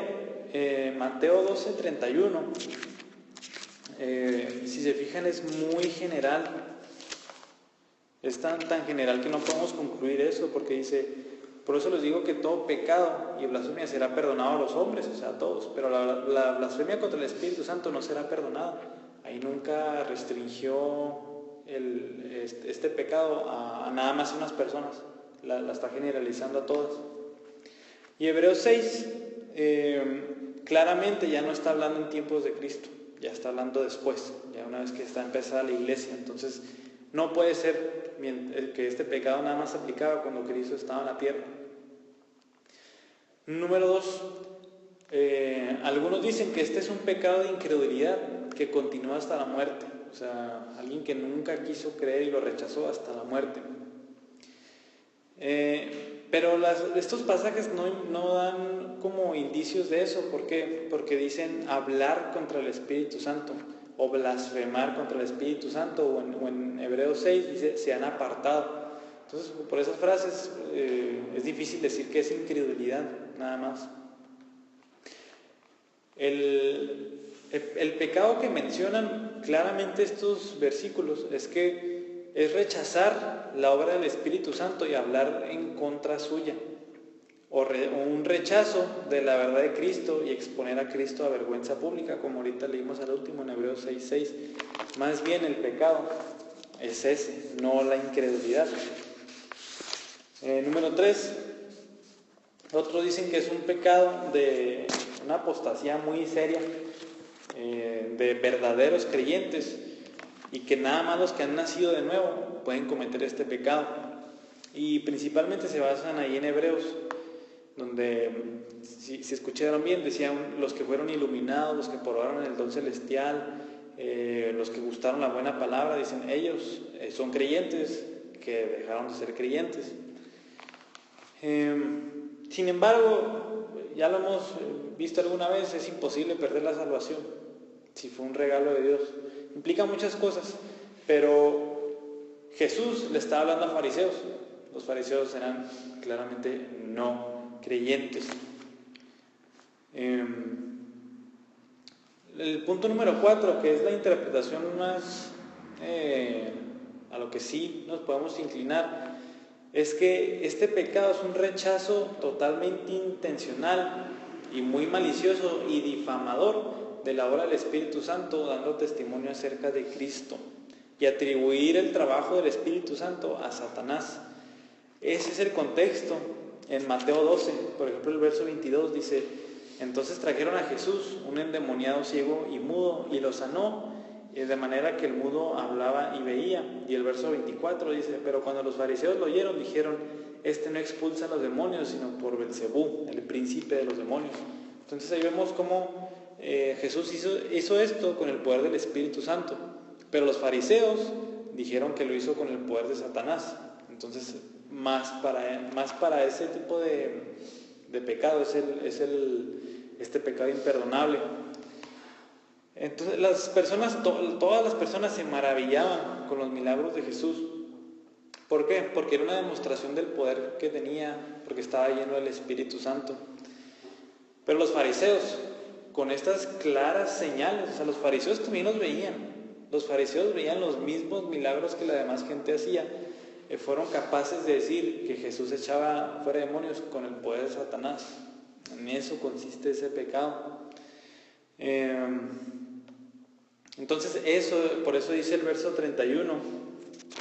Mateo 12:31, si se fijan, es muy general. Es tan general que no podemos concluir eso, porque dice: por eso les digo que todo pecado y blasfemia será perdonado a los hombres, o sea, a todos, pero la blasfemia contra el Espíritu Santo no será perdonada. Ahí nunca restringió este pecado a nada más unas personas, la está generalizando a todas. Y Hebreos 6 claramente ya no está hablando en tiempos de Cristo, ya está hablando después, ya una vez que está empezada la iglesia. Entonces no puede ser que este pecado nada más se aplicaba cuando Cristo estaba en la tierra. Número 2, algunos dicen que este es un pecado de incredulidad que continúa hasta la muerte. O sea, alguien que nunca quiso creer y lo rechazó hasta la muerte. Pero estos pasajes no dan como indicios de eso. ¿Por qué? Porque dicen hablar contra el Espíritu Santo o blasfemar contra el Espíritu Santo, o en Hebreos 6 dice: se han apartado. Entonces, por esas frases es difícil decir que es incredulidad, nada más. El pecado que mencionan claramente estos versículos es que es rechazar la obra del Espíritu Santo y hablar en contra suya, o un rechazo de la verdad de Cristo y exponer a Cristo a vergüenza pública, como ahorita leímos al último en Hebreos 6:6. Más bien el pecado es ese, no la incredulidad. Número 3, otros dicen que es un pecado de una apostasía muy seria, de verdaderos creyentes, y que nada más los que han nacido de nuevo pueden cometer este pecado. Y principalmente se basan ahí en Hebreos, donde, si escucharon bien, decían: los que fueron iluminados, los que probaron el don celestial, los que gustaron la buena palabra, dicen ellos son creyentes que dejaron de ser creyentes. Sin embargo, ya lo hemos visto alguna vez, es imposible perder la salvación si fue un regalo de Dios. Implica muchas cosas, pero Jesús le estaba hablando a fariseos. Los fariseos eran claramente no creyentes. El punto número 4, que es la interpretación más a lo que sí nos podemos inclinar, es que este pecado es un rechazo totalmente intencional y muy malicioso y difamador de la obra del Espíritu Santo, dando testimonio acerca de Cristo, y atribuir el trabajo del Espíritu Santo a Satanás. Ese es el contexto. En Mateo 12, por ejemplo, el verso 22 dice: entonces trajeron a Jesús un endemoniado ciego y mudo, y lo sanó, de manera que el mudo hablaba y veía. Y el verso 24 dice: pero cuando los fariseos lo oyeron, dijeron: este no expulsa a los demonios, sino por Belcebú, el príncipe de los demonios. Entonces ahí vemos cómo Jesús hizo esto con el poder del Espíritu Santo, pero los fariseos dijeron que lo hizo con el poder de Satanás. Entonces, más para ese tipo de pecado es este pecado imperdonable. Entonces todas las personas se maravillaban con los milagros de Jesús. ¿Por qué? Porque era una demostración del poder que tenía, porque estaba lleno del Espíritu Santo. Pero los fariseos, con estas claras señales, o sea, los fariseos también los veían. Los fariseos veían los mismos milagros que la demás gente hacía. Fueron capaces de decir que Jesús echaba fuera demonios con el poder de Satanás. En eso consiste ese pecado. Entonces por eso dice el verso 31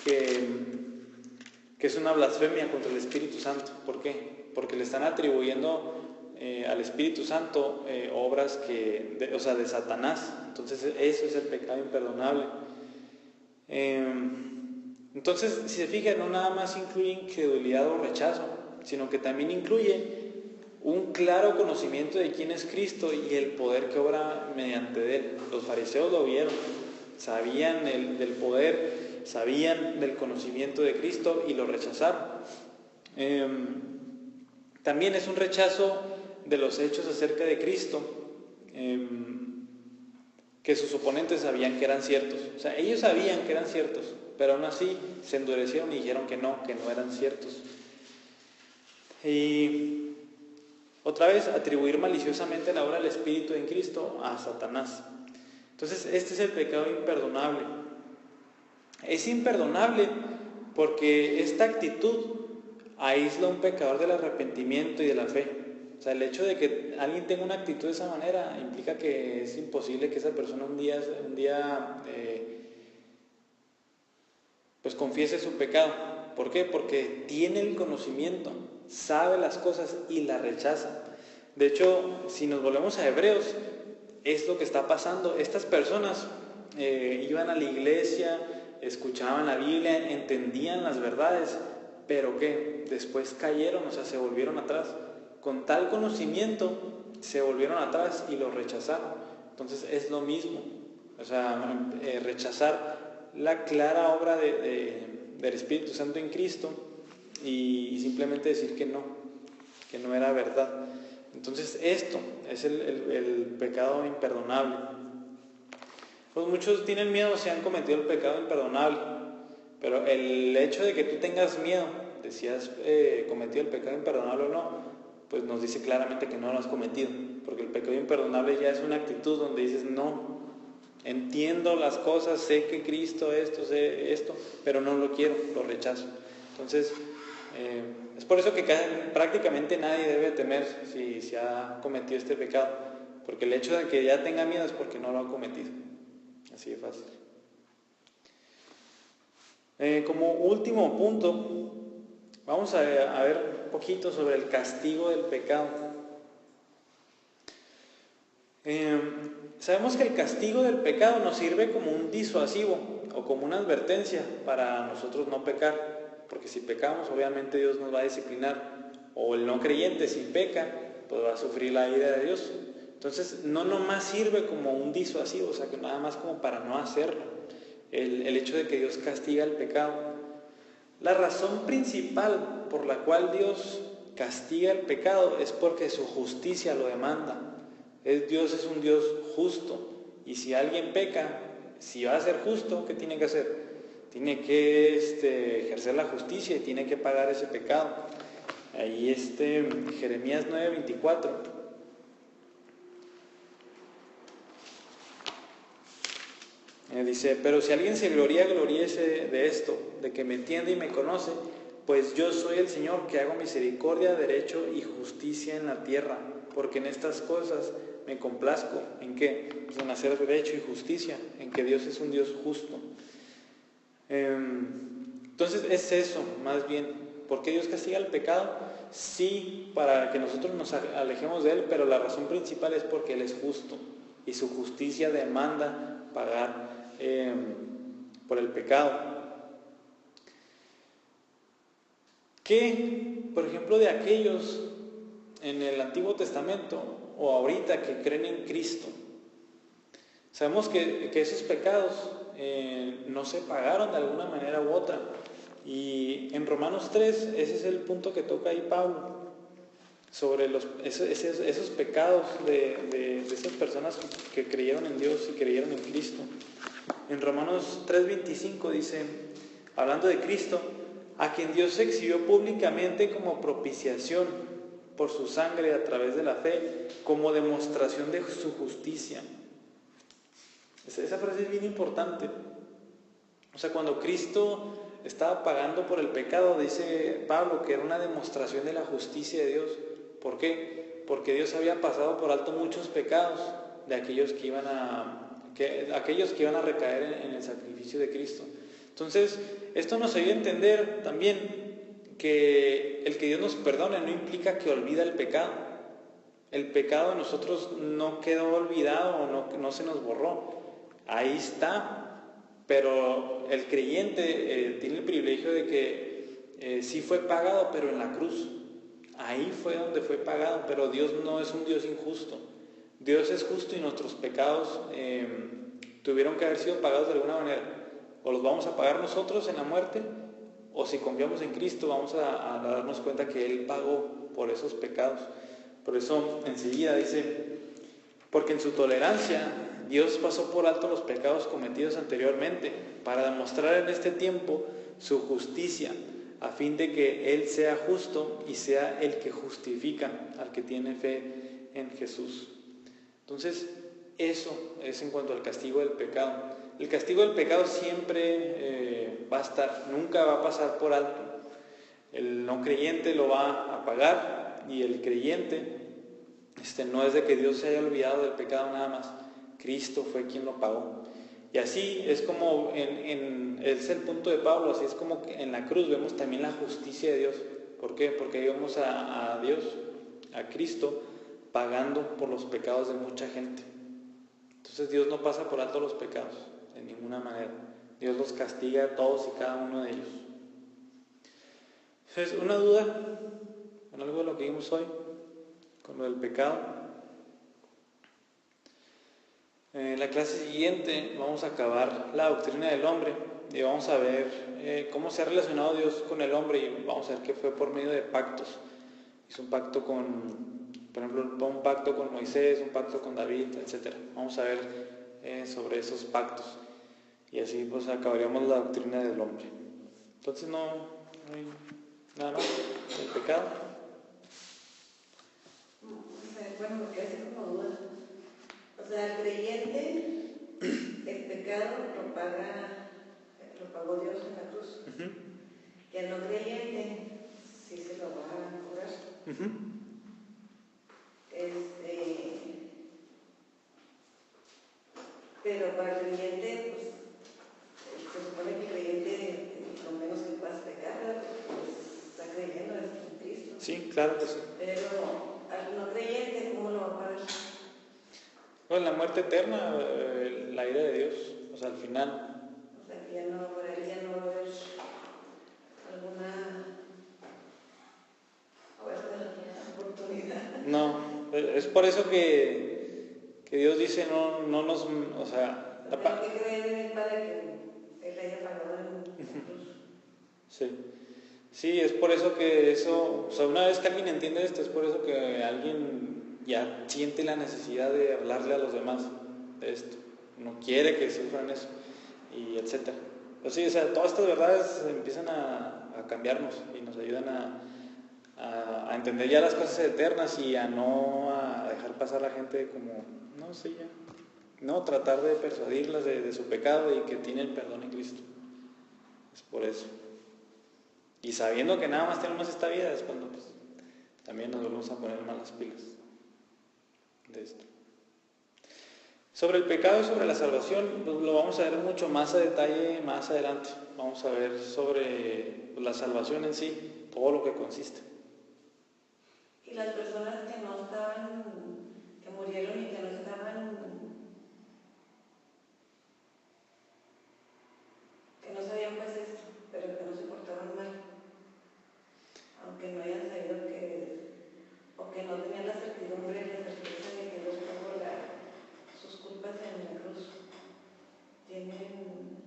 que es una blasfemia contra el Espíritu Santo. ¿Por qué? Porque le están atribuyendo al Espíritu Santo obras de Satanás. Entonces eso es el pecado imperdonable. Entonces, si se fijan, no nada más incluye incredulidad o rechazo, sino que también incluye un claro conocimiento de quién es Cristo y el poder que obra mediante él. Los fariseos lo vieron, sabían del poder, sabían del conocimiento de Cristo y lo rechazaron. También es un rechazo de los hechos acerca de Cristo, que sus oponentes sabían que eran ciertos. O sea, ellos sabían que eran ciertos, pero aún así se endurecieron y dijeron que no eran ciertos. Y otra vez, atribuir maliciosamente la obra del Espíritu en Cristo a Satanás. Entonces, este es el pecado imperdonable. Es imperdonable porque esta actitud aísla a un pecador del arrepentimiento y de la fe. O sea, el hecho de que alguien tenga una actitud de esa manera implica que es imposible que esa persona un día pues confiese su pecado. ¿Por qué? Porque tiene el conocimiento, sabe las cosas y las rechaza. De hecho, si nos volvemos a Hebreos, es lo que está pasando. Estas personas iban a la iglesia, escuchaban la Biblia, entendían las verdades, pero ¿qué? Después cayeron, o sea, se volvieron atrás. Con tal conocimiento se volvieron atrás y lo rechazaron. Entonces es lo mismo, o sea, rechazar la clara obra del Espíritu Santo en Cristo y simplemente decir que no era verdad. Entonces esto es el pecado imperdonable. Pues muchos tienen miedo si han cometido el pecado imperdonable, pero el hecho de que tú tengas miedo de si has cometido el pecado imperdonable o no, pues nos dice claramente que no lo has cometido, porque el pecado imperdonable ya es una actitud donde dices, no, entiendo las cosas, sé que Cristo sé esto, pero no lo quiero, lo rechazo. Entonces, es por eso que prácticamente nadie debe temer si se ha cometido este pecado, porque el hecho de que ya tenga miedo es porque no lo ha cometido. Así de fácil. Como último punto, vamos a ver un poquito sobre el castigo del pecado. Sabemos que el castigo del pecado nos sirve como un disuasivo o como una advertencia para nosotros no pecar, porque si pecamos obviamente Dios nos va a disciplinar, o el no creyente si peca pues va a sufrir la ira de Dios. Entonces no nomás sirve como un disuasivo, o sea que nada más como para no hacerlo, el hecho de que Dios castiga el pecado. La razón principal por la cual Dios castiga el pecado es porque su justicia lo demanda. Dios es un Dios justo, y si alguien peca, si va a ser justo, ¿qué tiene que hacer? Tiene que ejercer la justicia y tiene que pagar ese pecado. Ahí Jeremías 9:24 dice, pero si alguien se gloríese de esto, de que me entiende y me conoce, pues yo soy el Señor que hago misericordia, derecho y justicia en la tierra, porque en estas cosas me complazco. ¿En qué? Pues en hacer derecho y justicia, en que Dios es un Dios justo. Entonces es eso, más bien. ¿Por qué Dios castiga el pecado? Sí, para que nosotros nos alejemos de Él, pero la razón principal es porque Él es justo y su justicia demanda pagar por el pecado. ¿Qué, por ejemplo, de aquellos en el Antiguo Testamento o ahorita que creen en Cristo? Sabemos que esos pecados no se pagaron de alguna manera u otra. Y en Romanos 3, ese es el punto que toca ahí Pablo, sobre esos pecados de esas personas que creyeron en Dios y creyeron en Cristo. En Romanos 3:25 dice, hablando de Cristo, a quien Dios exhibió públicamente como propiciación por su sangre a través de la fe, como demostración de su justicia. Esa frase es bien importante. O sea, cuando Cristo estaba pagando por el pecado, dice Pablo que era una demostración de la justicia de Dios. ¿Por qué? Porque Dios había pasado por alto muchos pecados de aquellos que iban a recaer en el sacrificio de Cristo. Entonces, esto nos ayuda a entender también que el que Dios nos perdone no implica que olvida el pecado. El pecado de nosotros no quedó olvidado o no se nos borró. Ahí está. Pero el creyente tiene el privilegio de que sí fue pagado, pero en la cruz. Ahí fue donde fue pagado, pero Dios no es un Dios injusto. Dios es justo y nuestros pecados tuvieron que haber sido pagados de alguna manera. O los vamos a pagar nosotros en la muerte, o si confiamos en Cristo vamos a darnos cuenta que Él pagó por esos pecados. Por eso enseguida dice, porque en su tolerancia Dios pasó por alto los pecados cometidos anteriormente para demostrar en este tiempo su justicia, a fin de que Él sea justo y sea el que justifica al que tiene fe en Jesús. Entonces, eso es en cuanto al castigo del pecado. El castigo del pecado siempre va a estar, nunca va a pasar por alto. El no creyente lo va a pagar, y el creyente no es de que Dios se haya olvidado del pecado nada más. Cristo fue quien lo pagó. Y así es como es el punto de Pablo, así es como que en la cruz vemos también la justicia de Dios. ¿Por qué? Porque ahí vemos a Dios, a Cristo, pagando por los pecados de mucha gente. Entonces Dios no pasa por alto los pecados, de ninguna manera. Dios los castiga a todos y cada uno de ellos. Entonces, una duda con algo de lo que vimos hoy, con lo del pecado. En la clase siguiente vamos a acabar la doctrina del hombre y vamos a ver cómo se ha relacionado Dios con el hombre, y vamos a ver que fue por medio de pactos. Hizo un pacto por ejemplo, un pacto con Moisés, un pacto con David, etc. Vamos a ver sobre esos pactos, y así pues acabaríamos la doctrina del hombre. Entonces no hay nada más del pecado. Bueno, porque hace como duda. O sea, el creyente, el pecado lo pagó Dios en la cruz. Y al no creyente, sí se lo va a cobrar. Pero para el creyente, pues, se supone que el creyente, lo menos que pueda pecar, pues, está creyendo en Cristo. Sí, claro que sí. Pero al no creyente, ¿cómo lo va a pagar? Bueno, la muerte eterna, la ira de Dios, o sea, al final. O sea, que ya no, por él ya no va a haber alguna oportunidad. No, es por eso que Dios dice no nos, o sea... Hay que creer en el Padre que Él haya pagado en la cruz. Sí, es por eso que eso, o sea, una vez que alguien entiende esto, es por eso que alguien ya siente la necesidad de hablarle a los demás de esto. No quiere que sufran eso, y etcétera. Pues sí, o sea, todas estas verdades empiezan a cambiarnos y nos ayudan a entender ya las cosas eternas, y a no a dejar pasar a la gente como, no sé, ya. No, tratar de persuadirlas de su pecado y que tienen perdón en Cristo. Es por eso. Y sabiendo que nada más tenemos esta vida, es cuando pues, también nos volvemos a poner más las pilas de esto. Sobre el pecado y sobre la salvación, pues, lo vamos a ver mucho más a detalle más adelante. Vamos a ver sobre la salvación en sí, todo lo que consiste. Y las personas que no estaban, que murieron y que no estaban, que no sabían pues esto, pero que no se portaban mal, aunque no hayan sabido o que no tenían la certidumbre y la certeza de que Dios pagó sus culpas en la cruz, ¿tienen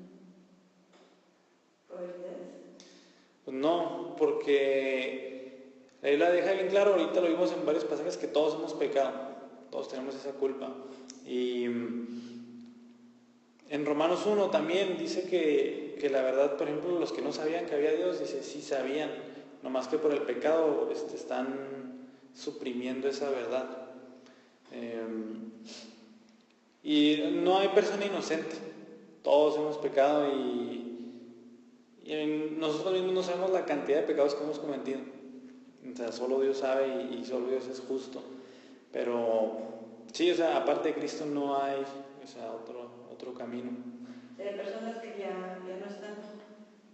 probabilidades? Pues no, porque la Biblia deja bien claro, ahorita lo vimos en varios pasajes, que todos hemos pecado, todos tenemos esa culpa. Y en Romanos 1 también dice que la verdad, por ejemplo, los que no sabían que había Dios, dice, sí sabían, nomás que por el pecado están suprimiendo esa verdad. Y no hay persona inocente, todos hemos pecado, y nosotros mismos no sabemos la cantidad de pecados que hemos cometido. O sea, solo Dios sabe, y solo Dios es justo. Pero sí, o sea, aparte de Cristo no hay, o sea, otro camino. Hay personas que ya no están,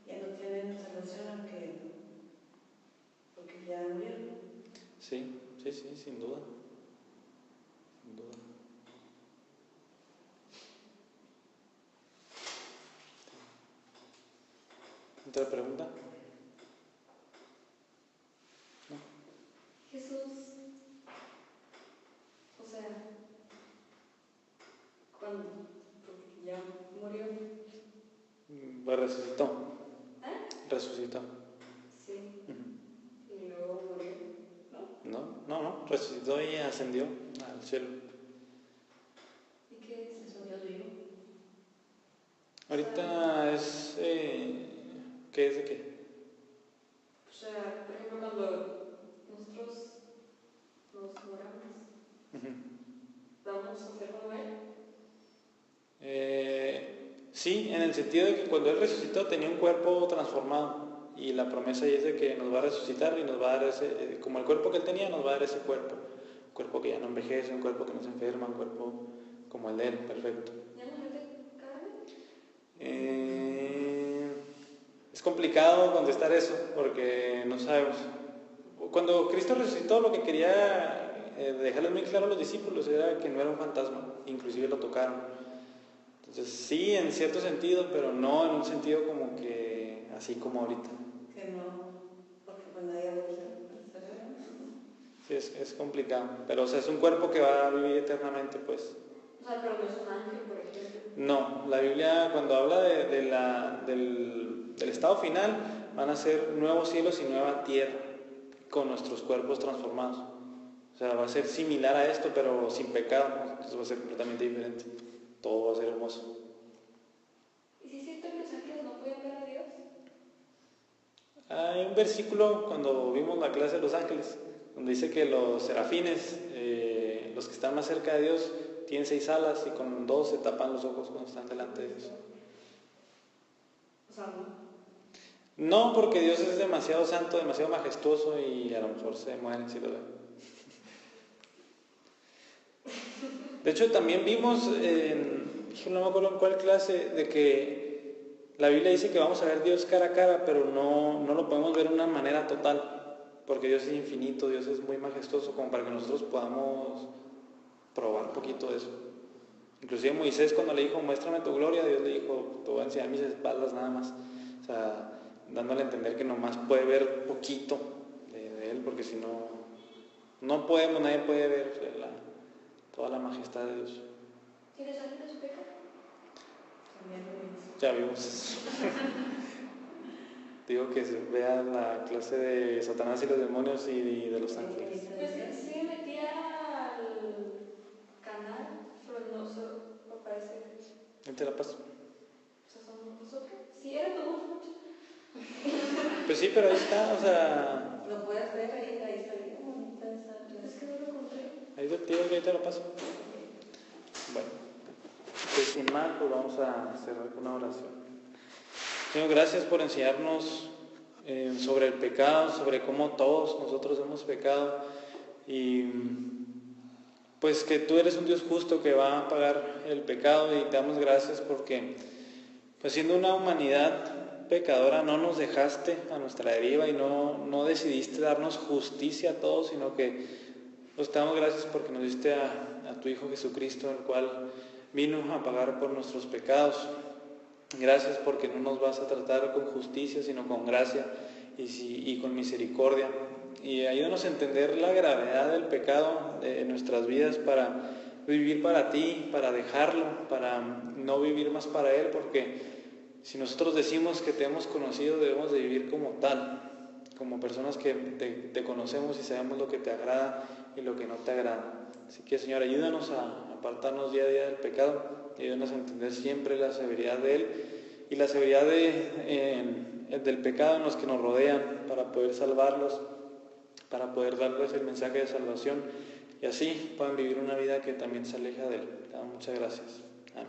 ya no tienen salvación, porque ya murieron. Sí, sin duda. Sin duda. ¿Otra pregunta? ¿No? Jesús, o sea, cuando ya murió. Pues resucitó. Resucitó. Sí. Y luego murió, ¿no? No, resucitó y ascendió al cielo. ¿Y qué es eso? Ahorita es... ¿qué es de qué? O sea, por ejemplo, cuando nosotros nos moramos, ¿vamos a ser como Él? Sí, en el sentido de que cuando Él resucitó tenía un cuerpo transformado y la promesa ahí es de que nos va a resucitar y nos va a dar ese, como el cuerpo que Él tenía, nos va a dar ese cuerpo. Un cuerpo que ya no envejece, un cuerpo que no se enferma, un cuerpo como el de Él, perfecto. ¿Ya no es de carne? Es complicado contestar eso porque no sabemos. Cuando Cristo resucitó, lo que quería dejarles muy claro a los discípulos era que no era un fantasma, inclusive lo tocaron. Entonces sí, en cierto sentido, pero no en un sentido como que así como ahorita. Que no, porque pues nadie vuelve. Sí, es complicado, pero o sea, es un cuerpo que va a vivir eternamente, pues. O sea, pero no es un ángel, por ejemplo. No, la Biblia cuando habla del estado final, van a ser nuevos cielos y nueva tierra, con nuestros cuerpos transformados. O sea, va a ser similar a esto, pero sin pecado, ¿no? Entonces va a ser completamente diferente. Todo va a ser hermoso. ¿Y si es cierto que los ángeles no pueden ver a Dios? Hay un versículo cuando vimos la clase de los ángeles, donde dice que los serafines, los que están más cerca de Dios, tienen 6 alas y con 2 se tapan los ojos cuando están delante de Dios. O sea, no. No, porque Dios es demasiado santo, demasiado majestuoso y a lo mejor se mueren si lo ven. De hecho, también vimos, no me acuerdo en cuál clase, de que la Biblia dice que vamos a ver Dios cara a cara, pero no lo podemos ver de una manera total, porque Dios es infinito, Dios es muy majestuoso, como para que nosotros podamos probar un poquito de eso. Inclusive Moisés cuando le dijo, muéstrame tu gloria, Dios le dijo, te voy a enseñar mis espaldas nada más. O sea, dándole a entender que nomás puede ver poquito de él, porque si no podemos, nadie puede ver toda la majestad de Dios. ¿Y los ángeles pecan? También lo mismo. Ya vimos eso. Digo que se vea la clase de Satanás y los demonios y de los ángeles. Pues sí me metí al canal, pero no aparece. ¿Quién te la paso? O sea, son nosotros. Sí, era todo mucho. Pues sí, pero ahí está, o sea, Lo puedes ver ahí está bien bonita esa Es clase. que no lo encontré. ahí te digo que ahí te la paso. Bueno, pues sin más, pues vamos a cerrar con una oración. Señor, gracias por enseñarnos sobre el pecado, sobre cómo todos nosotros hemos pecado y pues que tú eres un Dios justo que va a pagar el pecado y te damos gracias porque pues siendo una humanidad pecadora no nos dejaste a nuestra deriva y no decidiste darnos justicia a todos, sino que pues te damos gracias porque nos diste a tu Hijo Jesucristo, el cual vino a pagar por nuestros pecados. Gracias porque no nos vas a tratar con justicia, sino con gracia y con misericordia. Y ayúdanos a entender la gravedad del pecado de nuestras vidas para vivir para ti, para dejarlo, para no vivir más para Él, porque si nosotros decimos que te hemos conocido, debemos de vivir como tal, como personas que te conocemos y sabemos lo que te agrada y lo que no te agrada. Así que, Señor, ayúdanos a apartarnos día a día del pecado. Ayúdanos a entender siempre la severidad de Él y la severidad del pecado en los que nos rodean para poder salvarlos, para poder darles el mensaje de salvación y así puedan vivir una vida que también se aleja de Él. Te damos muchas gracias. Amén.